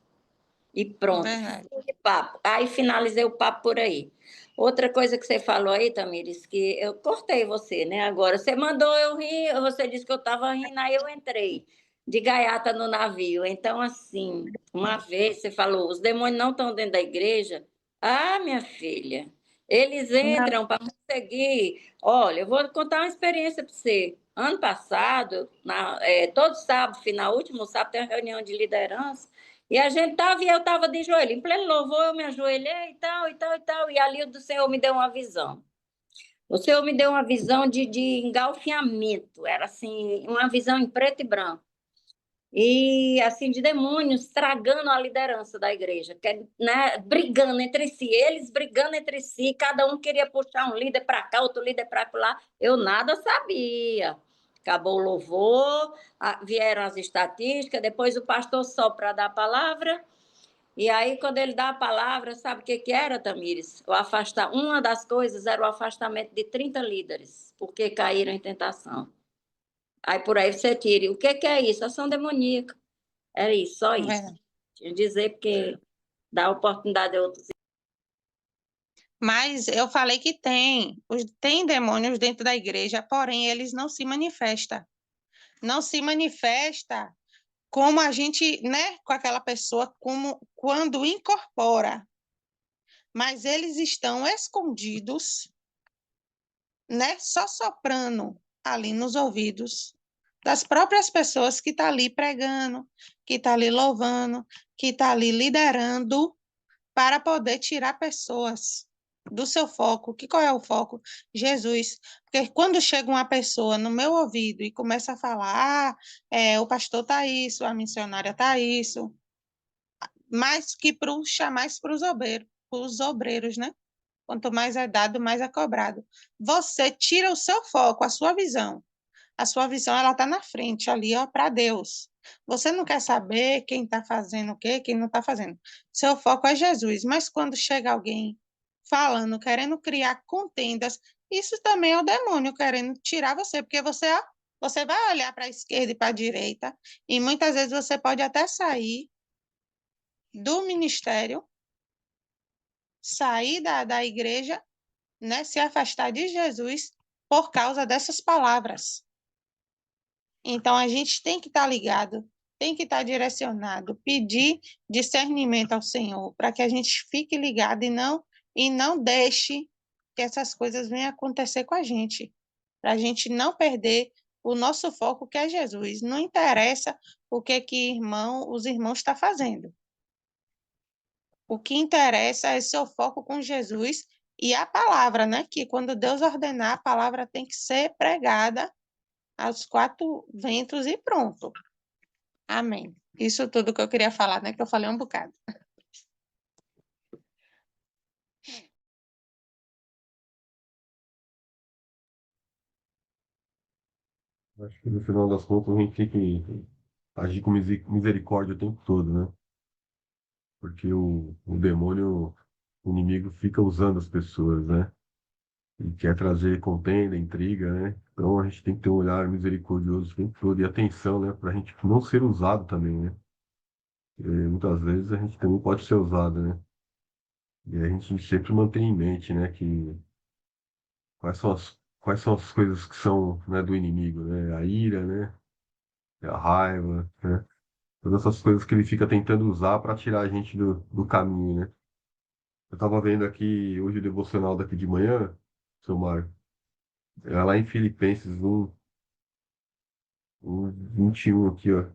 E pronto, verdade. fim de papo. Aí finalizei o papo por aí. Outra coisa que você falou aí, Tamires, que eu cortei você, né? Agora, você mandou eu rir, você disse que eu estava rindo, aí eu entrei de gaiata no navio. Então, assim, uma vez você falou, os demônios não estão dentro da igreja. Ah, minha filha, eles Não, entram para conseguir. Olha, eu vou contar uma experiência para você. Ano passado, todo sábado, final, último sábado, tem uma reunião de liderança. E a gente estava, e eu estava de joelho. Em pleno louvor, eu me ajoelhei e tal, e tal, e tal. E ali o Senhor me deu uma visão. O Senhor me deu uma visão de engalfinhamento. Era assim, uma visão em preto e branco. E assim, de demônios estragando a liderança da igreja, né, brigando entre si, eles brigando entre si, cada um queria puxar um líder para cá, outro líder para lá. Eu nada sabia. Acabou o louvor, vieram as estatísticas, depois o pastor só para dar a palavra. E aí, quando ele dá a palavra, sabe o que que era, Tamires? Uma das coisas era o afastamento de 30 líderes, porque caíram em tentação. Aí por aí você tira. O que que é isso? Ação demoníaca. Era isso, só isso. verdade. Tinha que dizer porque dá oportunidade a outros. Mas eu falei que tem demônios dentro da igreja, porém eles não se manifestam. Não se manifesta como a gente, né, com aquela pessoa, como quando incorpora. Mas eles estão escondidos, né, só soprando ali nos ouvidos das próprias pessoas que estão ali pregando, que estão ali louvando, que estão ali liderando para poder tirar pessoas do seu foco. Qual é o foco? Jesus. Porque quando chega uma pessoa no meu ouvido e começa a falar, o pastor está isso, a missionária está isso, mais que puxa mais para os obreiros, né? Quanto mais é dado, mais é cobrado. Você tira o seu foco, a sua visão. A sua visão ela está na frente ali, ó, para Deus. Você não quer saber quem está fazendo o quê, quem não está fazendo. Seu foco é Jesus. Mas quando chega alguém falando, querendo criar contendas, isso também é o demônio querendo tirar você, porque você, ó, você vai olhar para a esquerda e para a direita, e muitas vezes você pode até sair do ministério, sair da igreja, né, se afastar de Jesus por causa dessas palavras. Então, a gente tem que estar ligado, tem que estar direcionado, pedir discernimento ao Senhor, para que a gente fique ligado e não deixe que essas coisas venham acontecer com a gente, para a gente não perder o nosso foco, que é Jesus. Não interessa o que os irmãos estão fazendo. O que interessa é seu foco com Jesus e a palavra, né? Que quando Deus ordenar, a palavra tem que ser pregada aos quatro ventos e pronto. Amém. Isso tudo que eu queria falar, né? Que eu falei um bocado. Acho que no final das contas a gente tem que agir com misericórdia o tempo todo, né? Porque o demônio, o inimigo fica usando as pessoas, né? E quer trazer contenda, intriga, né? Então a gente tem que ter um olhar misericordioso o tempo todo e atenção, né? Para a gente não ser usado também, né? E muitas vezes a gente também pode ser usado, né? E a gente sempre mantém em mente, né? Que quais são as coisas que são, né, do inimigo, né? A ira, né? A raiva, né? Todas essas coisas que ele fica tentando usar para tirar a gente do caminho, né? Eu estava vendo aqui hoje o devocional daqui de manhã, seu Mário, lá em Filipenses 1:21 aqui, ó.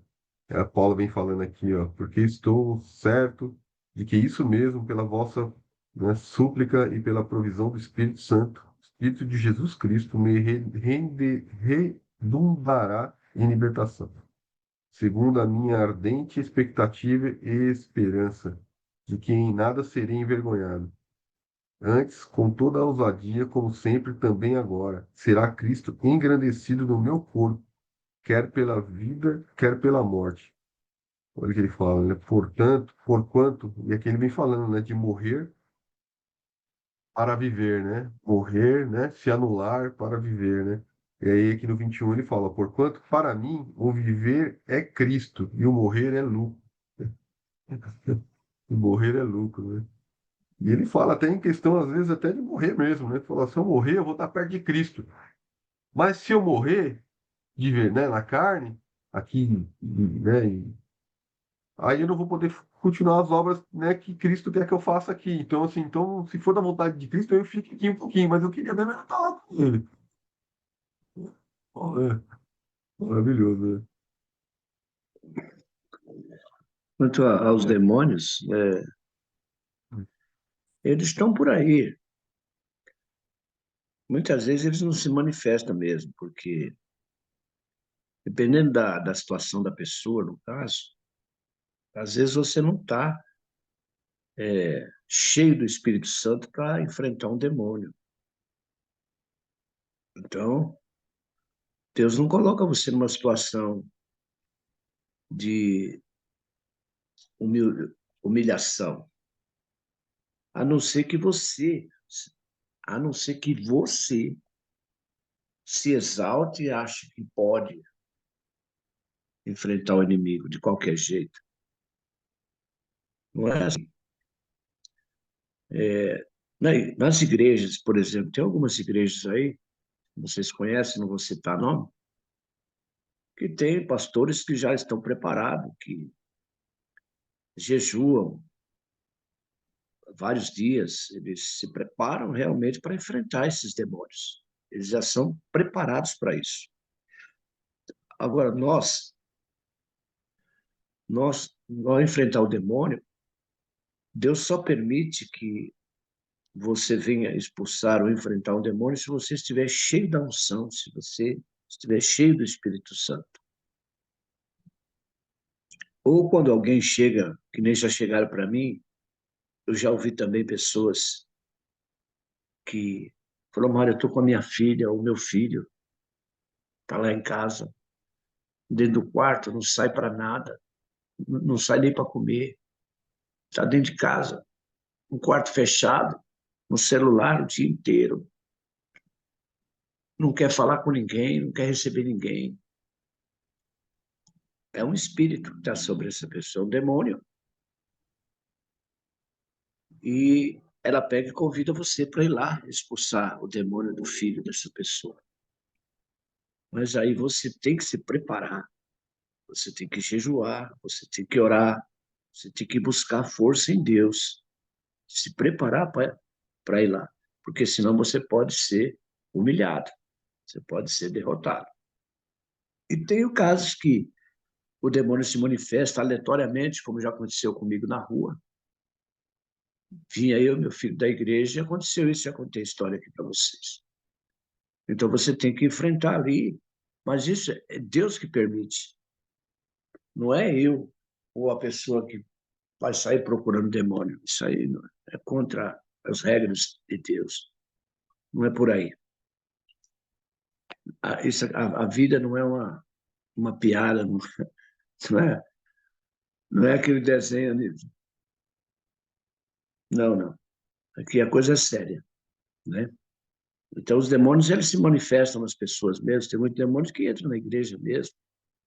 A Paula vem falando aqui, ó, porque estou certo de que isso mesmo, pela vossa, né, súplica e pela provisão do Espírito Santo, Espírito de Jesus Cristo, me redundará em libertação, segundo a minha ardente expectativa e esperança, de que em nada serei envergonhado. Antes, com toda a ousadia, como sempre, também agora, será Cristo engrandecido no meu corpo, quer pela vida, quer pela morte. Olha o que ele fala, né? Portanto, porquanto, e aqui ele vem falando, né, de morrer para viver, né? Morrer, né? Se anular para viver, né? E aí aqui no 21 ele fala, porquanto para mim o viver é Cristo e o morrer é lucro. O morrer é lucro, né? E ele fala até em questão, às vezes, até de morrer mesmo, né? Ele fala, se eu morrer, eu vou estar perto de Cristo. Mas se eu morrer, de ver, né, na carne, aqui, né, aí eu não vou poder continuar as obras, né, que Cristo quer que eu faça aqui. Então, assim, então, se for da vontade de Cristo, eu fico aqui um pouquinho, mas eu queria mesmo estar lá com ele. Ó, é, maravilhoso, né? Quanto aos demônios, eles estão por aí. Muitas vezes eles não se manifestam mesmo, porque dependendo da situação da pessoa, no caso, às vezes você não está cheio do Espírito Santo para enfrentar um demônio. Então, Deus não coloca você numa situação de humilhação, a não ser que você, a não ser que você se exalte e ache que pode enfrentar o inimigo de qualquer jeito. Não é assim. Nas igrejas, por exemplo, tem algumas igrejas aí, vocês conhecem, não vou citar nome, que tem pastores que já estão preparados, que jejuam vários dias, eles se preparam realmente para enfrentar esses demônios. Eles já são preparados para isso. Agora, nós enfrentar o demônio, Deus só permite que você venha expulsar ou enfrentar um demônio se você estiver cheio da unção, se você estiver cheio do Espírito Santo. Ou quando alguém chega, que nem já chegaram para mim, eu já ouvi também pessoas que falaram, Mário, eu estou com a minha filha, o meu filho está lá em casa, dentro do quarto, não sai para nada, não sai nem para comer, está dentro de casa, um quarto fechado, no celular o dia inteiro, não quer falar com ninguém, não quer receber ninguém. É um espírito que está sobre essa pessoa, um demônio. E ela pega e convida você para ir lá expulsar o demônio do filho dessa pessoa. Mas aí você tem que se preparar, você tem que jejuar, você tem que orar, você tem que buscar força em Deus, se preparar para ir lá, porque senão você pode ser humilhado, você pode ser derrotado. E tem casos que o demônio se manifesta aleatoriamente, como já aconteceu comigo na rua. Vinha eu, meu filho da igreja, e aconteceu isso, já contei a história aqui para vocês. Então você tem que enfrentar ali, mas isso é Deus que permite, não é eu ou a pessoa que vai sair procurando demônio. Isso aí é contra as regras de Deus, não é por aí. A vida não é uma piada, não é, não é aquele desenho. Não, não. Aqui a coisa é séria, né? Então, os demônios, eles se manifestam nas pessoas mesmo. Tem muitos demônios que entram na igreja mesmo,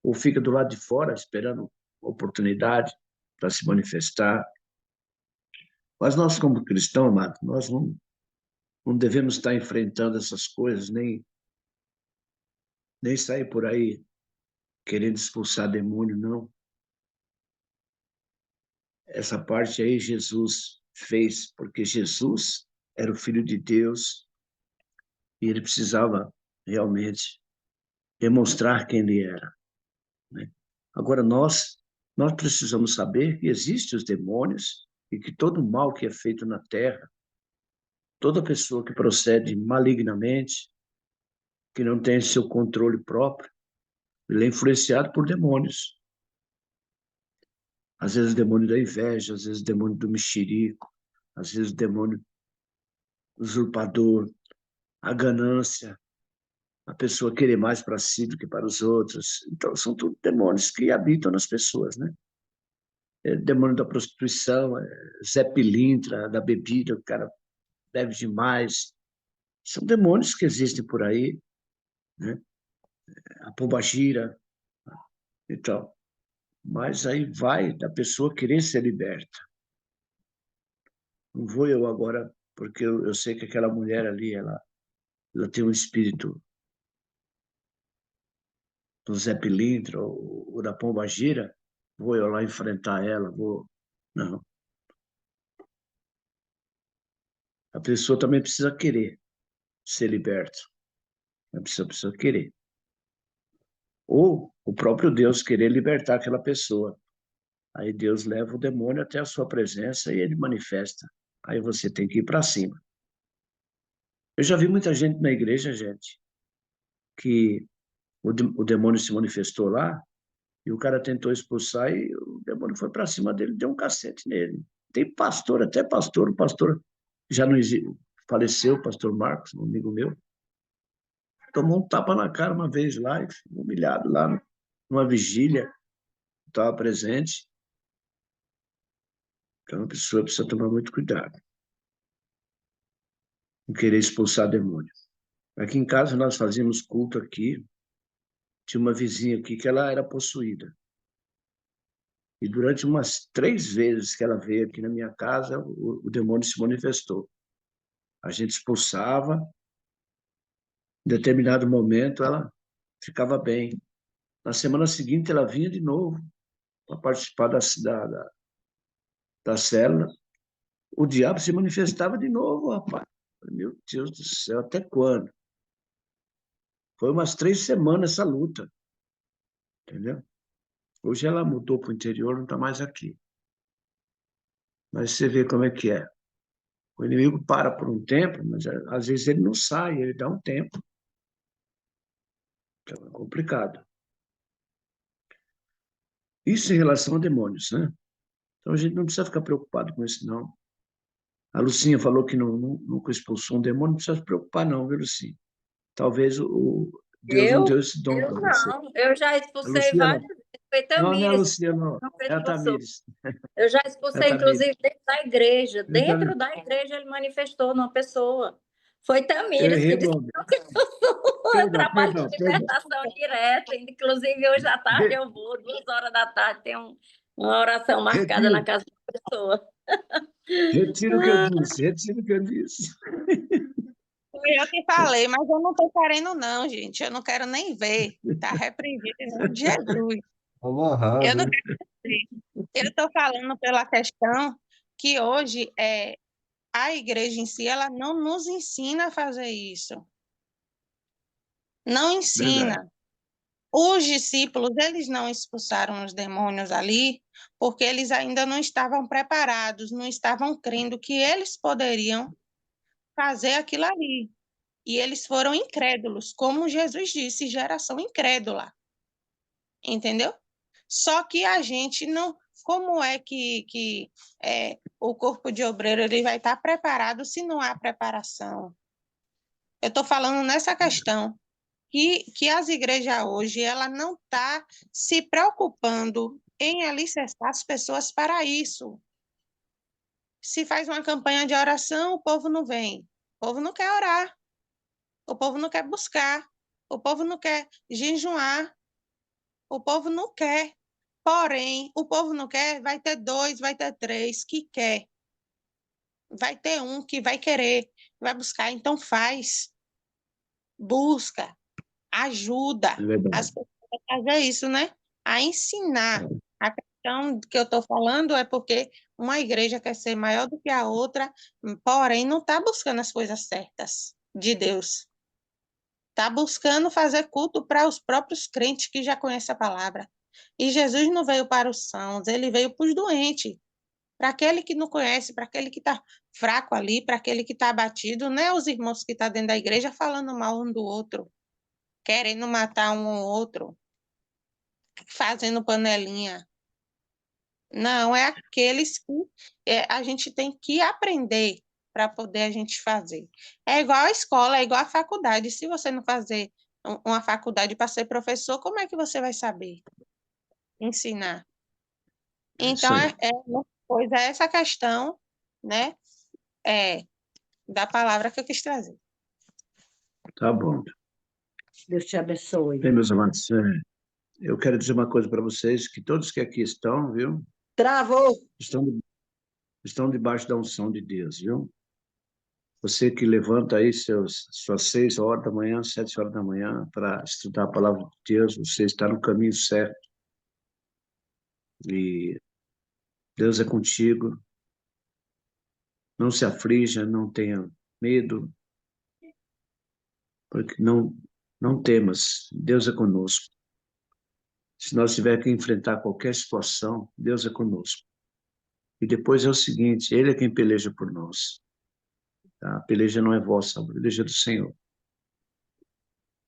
ou fica do lado de fora esperando oportunidade para se manifestar. Mas nós, como cristãos, amado, nós não devemos estar enfrentando essas coisas, nem sair por aí querendo expulsar demônio, não. Essa parte aí Jesus fez, porque Jesus era o Filho de Deus e ele precisava realmente demonstrar quem ele era, né? Agora, nós precisamos saber que existem os demônios e que todo mal que é feito na terra, toda pessoa que procede malignamente, que não tem seu controle próprio, ele é influenciado por demônios. Às vezes o demônio da inveja, às vezes o demônio do mexerico, às vezes o demônio usurpador, a ganância, a pessoa querer mais para si do que para os outros. Então, são tudo demônios que habitam nas pessoas, né? É demônio da prostituição, Zé Pilintra, da bebida, o cara bebe demais. São demônios que existem por aí, né? A pombagira, então. Mas aí vai da pessoa querer ser liberta. Não vou eu agora, porque eu sei que aquela mulher ali, ela tem um espírito do Zé Pilintra ou da pombagira, vou eu lá enfrentar ela, vou... Não. A pessoa também precisa querer ser liberta. A pessoa precisa querer. Ou o próprio Deus querer libertar aquela pessoa. Aí Deus leva o demônio até a sua presença e ele manifesta. Aí você tem que ir para cima. Eu já vi muita gente na igreja, gente, que o demônio se manifestou lá e o cara tentou expulsar e o demônio foi para cima dele, deu um cacete nele. Tem pastor, até pastor, o pastor já não existe, faleceu, o pastor Marcos, um amigo meu, tomou um tapa na cara uma vez lá e foi humilhado lá numa vigília, estava presente. Então a pessoa precisa tomar muito cuidado em querer expulsar demônio. Aqui em casa nós fazíamos culto aqui, tinha uma vizinha aqui que ela era possuída. E durante umas 3 vezes que ela veio aqui na minha casa, o demônio se manifestou. A gente expulsava, em determinado momento ela ficava bem. Na semana seguinte ela vinha de novo para participar da célula. O diabo se manifestava de novo, rapaz. Meu Deus do céu, até quando? Foi umas 3 semanas essa luta, entendeu? Hoje ela mudou para o interior, não está mais aqui. Mas você vê como é que é. O inimigo para por um tempo, mas às vezes ele não sai, ele dá um tempo. Então é complicado. Isso em relação a demônios, né? Então a gente não precisa ficar preocupado com isso, não. A Lucinha falou que nunca expulsou um demônio, não precisa se preocupar, não, viu, Lucinha? Talvez Deus não deu esse dom Eu para você. não, eu já A expulsei Luciana, várias vezes. Foi não, não é a Tamires, Lucia, não. não É a expulsou. Tamires. Eu já É a expulsei, Tamires. inclusive, dentro da igreja. Eu, Dentro da igreja ele manifestou numa pessoa. Foi eu Tamires errei que o disse nome. que expulsou. Eu Perdão, trabalho perdão, de perdão. libertação direta. Inclusive, hoje à tarde eu vou, 2 horas da tarde, tem uma oração marcada na Retiro, casa da pessoa. retiro o que eu disse, retiro o que eu disse. Foi eu que falei, mas eu não estou querendo, não, gente. Eu não quero nem ver. Está repreendido em nome de Jesus. Eu Amarrado, não hein? quero ver. Eu estou falando pela questão que hoje a igreja em si ela não nos ensina a fazer isso. Não Verdade. ensina. Os discípulos, eles não expulsaram os demônios ali porque eles ainda não estavam preparados, não estavam crendo que eles poderiam fazer aquilo ali. E eles foram incrédulos, como Jesus disse, geração incrédula. Entendeu? Só que a gente não... Como é que o corpo de obreiro ele vai estar preparado se não há preparação? Eu estou falando nessa questão. que as igrejas hoje ela não está se preocupando em alicerçar as pessoas para isso. Se faz uma campanha de oração, o povo não vem. O povo não quer orar. O povo não quer buscar. O povo não quer jejuar. O povo não quer. Porém, o povo não quer, vai ter 2, vai ter 3 que quer. Vai ter um que vai querer, vai buscar. Então faz. Busca. Ajuda É verdade. as pessoas a fazer isso, né? A ensinar. A questão que eu estou falando é porque uma igreja quer ser maior do que a outra, porém não está buscando as coisas certas de Deus. Está buscando fazer culto para os próprios crentes que já conhecem a palavra. E Jesus não veio para os sãos, ele veio para os doentes, para aquele que não conhece, para aquele que está fraco ali, para aquele que está abatido, não é os irmãos que estão dentro da igreja falando mal um do outro, querendo matar um ou outro, fazendo panelinha. Não, é aqueles que a gente tem que aprender para poder a gente fazer. É igual a escola, é igual a faculdade. Se você não fazer uma faculdade para ser professor, como é que você vai saber ensinar? É isso Então, aí. é uma coisa, essa questão, né, da palavra que eu quis trazer. Tá bom. Deus te abençoe. Bem, meus amados, eu quero dizer uma coisa para vocês, que todos que aqui estão, viu, Travou. estão debaixo da unção de Deus, viu? Você que levanta aí suas 6 horas da manhã, 7 horas da manhã, para estudar a palavra de Deus, você está no caminho certo. E Deus é contigo. Não se aflija, não tenha medo, porque não temas. Deus é conosco. Se nós tivermos que enfrentar qualquer situação, Deus é conosco. E depois é o seguinte, Ele é quem peleja por nós. Tá? A peleja não é vossa, a peleja é do Senhor.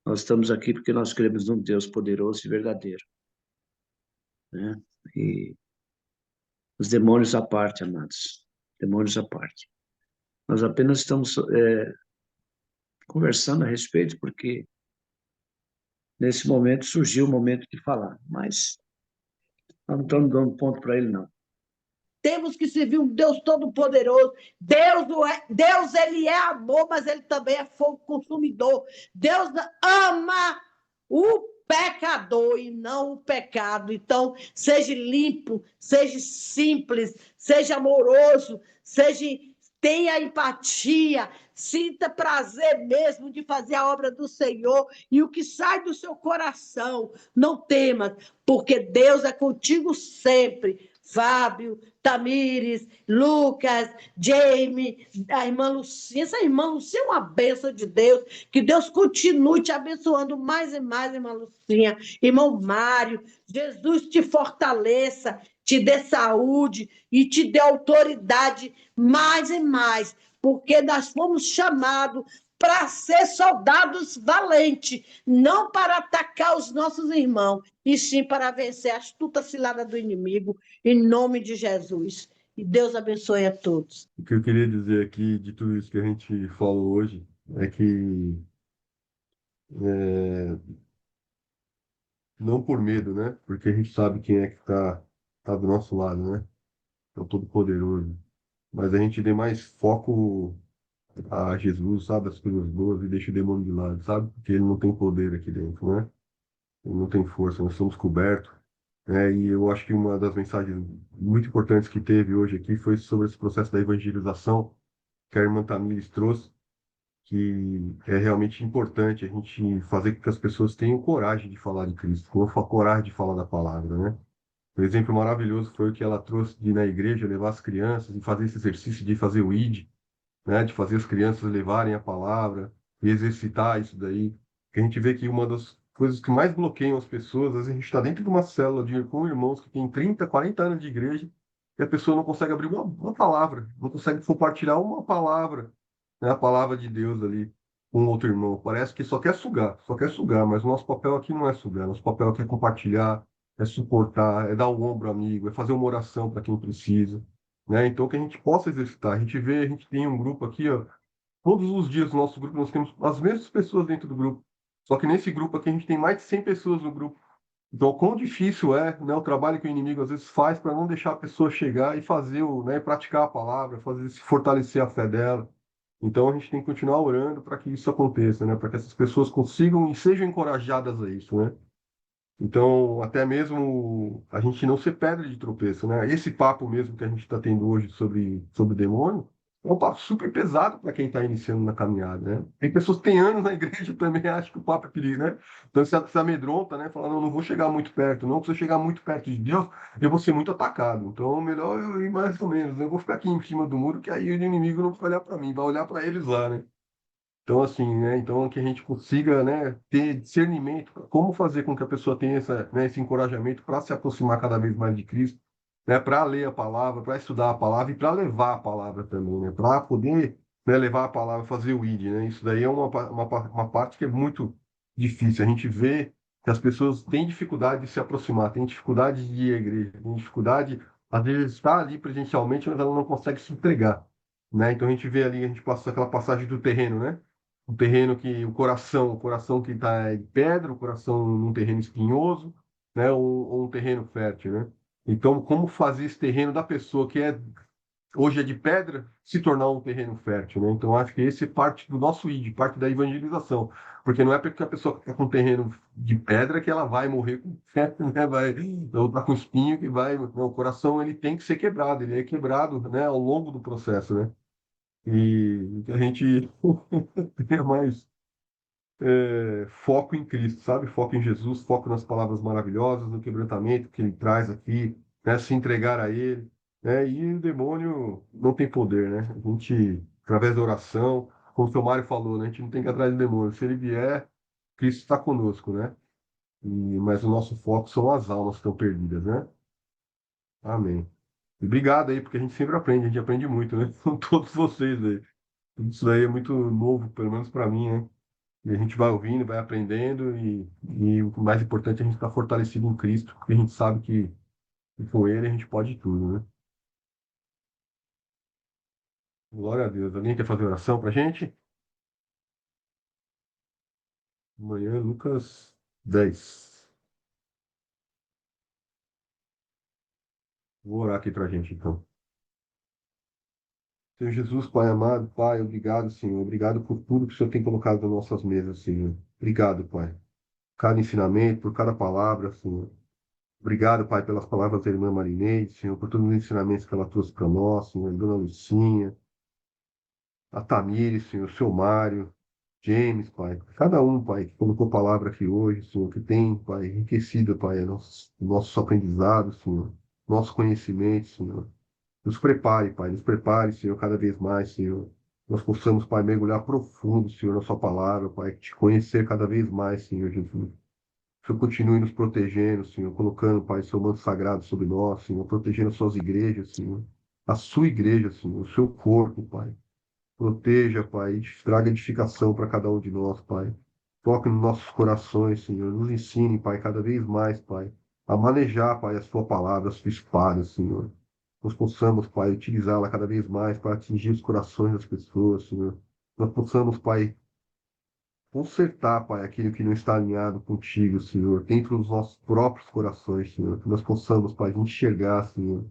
Nós estamos aqui porque nós cremos num Deus poderoso e verdadeiro, né? E os demônios à parte, amados. Demônios à parte. Nós apenas estamos conversando a respeito porque nesse momento surgiu o momento de falar. Mas nós não estamos dando ponto para ele, não. Temos que servir um Deus todo-poderoso. Deus, ele é amor, mas ele também é fogo consumidor. Deus ama o pecador e não o pecado. Então, seja limpo, seja simples, seja amoroso, tenha empatia, sinta prazer mesmo de fazer a obra do Senhor e o que sai do seu coração. Não temas, porque Deus é contigo sempre. Fábio, Tamires, Lucas, Jamie, a irmã Lucinha. Essa irmã Lucinha é uma bênção de Deus. Que Deus continue te abençoando mais e mais, irmã Lucinha. Irmão Mário, Jesus te fortaleça, te dê saúde e te dê autoridade mais e mais, porque nós fomos chamados para ser soldados valentes, não para atacar os nossos irmãos, e sim para vencer a astuta cilada do inimigo, em nome de Jesus. E Deus abençoe a todos. O que eu queria dizer aqui de tudo isso que a gente falou hoje é que não por medo, né? Porque a gente sabe quem é que tá do nosso lado, né? É o Todo-Poderoso. Mas a gente dê mais foco a Jesus, sabe? As coisas boas e deixa o demônio de lado, sabe? Porque ele não tem poder aqui dentro, né? Ele não tem força, nós somos cobertos. E eu acho que uma das mensagens muito importantes que teve hoje aqui foi sobre esse processo da evangelização que a irmã Tamires trouxe, que é realmente importante a gente fazer com que as pessoas tenham coragem de falar de Cristo, tenham coragem de falar da palavra, né? Um exemplo maravilhoso foi o que ela trouxe de ir na igreja, levar as crianças e fazer esse exercício de fazer o ID, né? De fazer as crianças levarem a palavra e exercitar isso daí. Que a gente vê que uma das coisas que mais bloqueiam as pessoas, às vezes a gente está dentro de uma célula com irmãos que têm 30, 40 anos de igreja e a pessoa não consegue abrir uma palavra, não consegue compartilhar uma palavra, né? A palavra de Deus ali com outro irmão. Parece que só quer sugar, mas o nosso papel aqui não é sugar, nosso papel aqui é compartilhar, é suportar, é dar o ombro amigo, é fazer uma oração para quem precisa, né? Então, que a gente possa exercitar. A gente tem um grupo aqui, ó, todos os dias do nosso grupo nós temos as mesmas pessoas dentro do grupo, Só que nesse grupo aqui a gente tem mais de 100 pessoas no grupo. Então, quão difícil é, né, o trabalho que o inimigo às vezes faz para não deixar a pessoa chegar e fazer né, praticar a palavra, fazer se fortalecer a fé dela. Então, a gente tem que continuar orando para que isso aconteça, né, para que essas pessoas consigam e sejam encorajadas a isso, né? Então, até mesmo a gente não ser pedra de tropeço, né? Esse papo mesmo que a gente está tendo hoje sobre demônio é um papo super pesado para quem está iniciando na caminhada, né? Tem pessoas que têm anos na igreja e também acham que o papo é perigo, né? Então, se amedronta, né? Fala, não, não vou chegar muito perto. Não, se eu chegar muito perto de Deus, eu vou ser muito atacado. Então, melhor eu ir mais ou menos, né? Eu vou ficar aqui em cima do muro, que aí o inimigo não vai olhar para mim, vai olhar para eles lá, né? Então, assim, né? Então, que a gente consiga, né, ter discernimento, como fazer com que a pessoa tenha né, esse encorajamento para se aproximar cada vez mais de Cristo, né, para ler a palavra, para estudar a palavra e para levar a palavra também, né, para poder, né, levar a palavra, fazer o ID, né? Isso daí é uma parte que é muito difícil. A gente vê que as pessoas têm dificuldade de se aproximar, têm dificuldade de ir à igreja, têm dificuldade, às vezes, está ali presencialmente, mas ela não consegue se entregar, né? Então, a gente vê ali, a gente passa aquela passagem do terreno, né? Um terreno que o coração que está de pedra, o coração num terreno espinhoso, né, ou um terreno fértil, né? Então, como fazer esse terreno da pessoa que hoje é de pedra se tornar um terreno fértil, né? Então, acho que esse é parte do nosso ID, parte da evangelização, porque não é porque a pessoa está com um terreno de pedra que ela vai morrer com pedra, né? Vai, ou está com espinho que vai, não, o coração ele tem que ser quebrado, ele é quebrado, né, ao longo do processo, né? E que a gente tenha mais foco em Cristo, sabe? Foco em Jesus, foco nas palavras maravilhosas, no quebrantamento que ele traz aqui, né? Se entregar a ele, né? E o demônio não tem poder, né? A gente, através da oração, como o seu Mário falou, né? A gente não tem que ir atrás do demônio. Se ele vier, Cristo está conosco, né? Mas o nosso foco são as almas que estão perdidas, né? Amém. E obrigado aí, porque a gente sempre aprende, a gente aprende muito, né? Com todos vocês aí. Tudo isso daí é muito novo, pelo menos para mim, né? E a gente vai ouvindo, vai aprendendo e o mais importante é a gente estar fortalecido em Cristo, porque a gente sabe que com Ele a gente pode tudo, né? Glória a Deus. Alguém quer fazer oração para a gente? Amanhã, Lucas 10. Vou orar aqui para a gente, então. Senhor Jesus, Pai amado, Pai, obrigado, Senhor. Obrigado por tudo que o Senhor tem colocado nas nossas mesas, Senhor. Obrigado, Pai. Cada ensinamento, por cada palavra, Senhor. Obrigado, Pai, pelas palavras da irmã Marineide, Senhor, por todos os ensinamentos que ela trouxe para nós, Senhor, Dona Lucinha, a Tamires, Senhor, o seu Mário, James, Pai, cada um, Pai, que colocou palavra aqui hoje, Senhor, que tem, Pai, enriquecido, Pai, nossos aprendizados, Senhor, nosso conhecimento, Senhor. Nos prepare, Pai, nos prepare, Senhor, cada vez mais, Senhor. Nós possamos, Pai, mergulhar profundo, Senhor, na Sua palavra, Pai, te conhecer cada vez mais, Senhor Jesus. O Senhor continue nos protegendo, Senhor, colocando, Pai, seu manto sagrado sobre nós, Senhor, protegendo as suas igrejas, Senhor, a sua igreja, Senhor, o seu corpo, Pai. Proteja, Pai, e traga edificação para cada um de nós, Pai. Toque nos nossos corações, Senhor. Nos ensine, Pai, cada vez mais, Pai, a manejar, Pai, a sua palavra, a sua espada, Senhor. Nós possamos, Pai, utilizá-la cada vez mais para atingir os corações das pessoas, Senhor. Nós possamos, Pai, consertar, Pai, aquilo que não está alinhado contigo, Senhor, dentro dos nossos próprios corações, Senhor. Que nós possamos, Pai, enxergar, Senhor.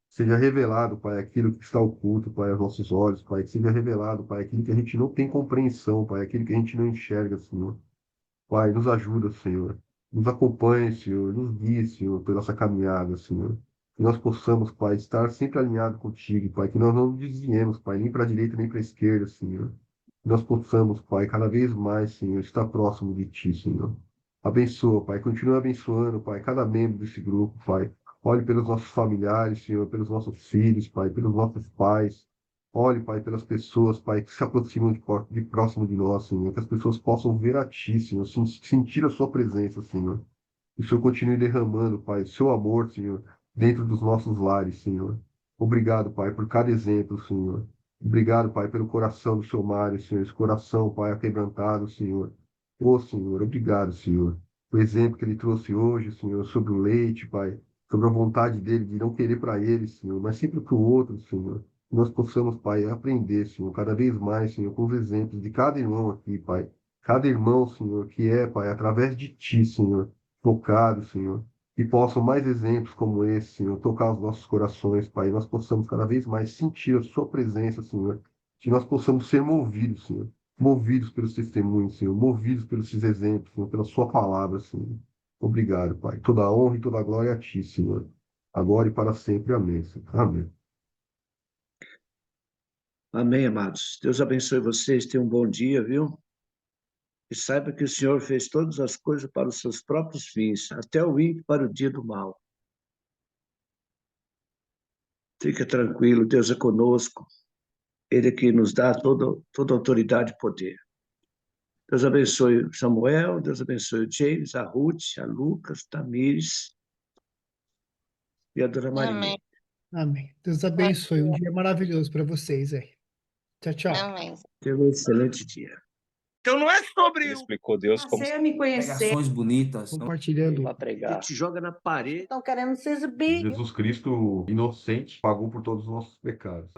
Seja revelado, Pai, aquilo que está oculto, Pai, aos nossos olhos, Pai. Que seja revelado, Pai, aquilo que a gente não tem compreensão, Pai, aquilo que a gente não enxerga, Senhor. Pai, nos ajuda, Senhor. Nos acompanhe, Senhor. Nos guie, Senhor, pela nossa caminhada, Senhor. Que nós possamos, Pai, estar sempre alinhado contigo, Pai. Que nós não desviemos, Pai, nem para a direita nem para a esquerda, Senhor. Que nós possamos, Pai, cada vez mais, Senhor, estar próximo de Ti, Senhor. Abençoa, Pai. Continua abençoando, Pai, cada membro desse grupo, Pai. Olhe pelos nossos familiares, Senhor, pelos nossos filhos, Pai, pelos nossos pais. Olhe, Pai, pelas pessoas, Pai, que se aproximam de próximo de nós, Senhor. Que as pessoas possam ver a Ti, Senhor, sentir a Sua presença, Senhor. Que o Senhor continue derramando, Pai, o Seu amor, Senhor, dentro dos nossos lares, Senhor. Obrigado, Pai, por cada exemplo, Senhor. Obrigado, Pai, pelo coração do seu Mário, Senhor. Esse coração, Pai, aquebrantado, Senhor. Ô, Senhor, obrigado, Senhor. O exemplo que ele trouxe hoje, Senhor, sobre o leite, Pai, sobre a vontade dele de não querer para ele, Senhor, mas sempre para o outro, Senhor. Nós possamos, Pai, aprender, Senhor, cada vez mais, Senhor, com os exemplos de cada irmão aqui, Pai. cada irmão, Senhor, que é, Pai, através de Ti, Senhor, tocado, Senhor, que possam mais exemplos como esse, Senhor, tocar os nossos corações, Pai, e nós possamos cada vez mais sentir a Sua presença, Senhor, que nós possamos ser movidos, Senhor, movidos pelos testemunhos, Senhor, movidos pelos esses exemplos, Senhor, pela Sua palavra, Senhor. Obrigado, Pai. Toda a honra e toda a glória a Ti, Senhor, agora e para sempre. Amém, Senhor. Amém. Amém, amados. Deus abençoe vocês. Tenham um bom dia, viu? E saiba que o Senhor fez todas as coisas para os seus próprios fins, até o ímpio para o dia do mal. Fica tranquilo, Deus é conosco. Ele que nos dá toda autoridade e poder. Deus abençoe o Samuel, Deus abençoe o James, a Ruth, a Lucas, Tamires e a Dona Maria. Amém. Amém. Deus abençoe. Um dia maravilhoso para vocês aí. Tchau, tchau. Amém. Tenha um excelente dia. Então não é sobre Ele explicou Deus como Passei a me conhecer. Pregações bonitas. Compartilhando. Para pregar. Ele te joga na parede. Estão querendo se exibir. Jesus Cristo, inocente, pagou por todos os nossos pecados.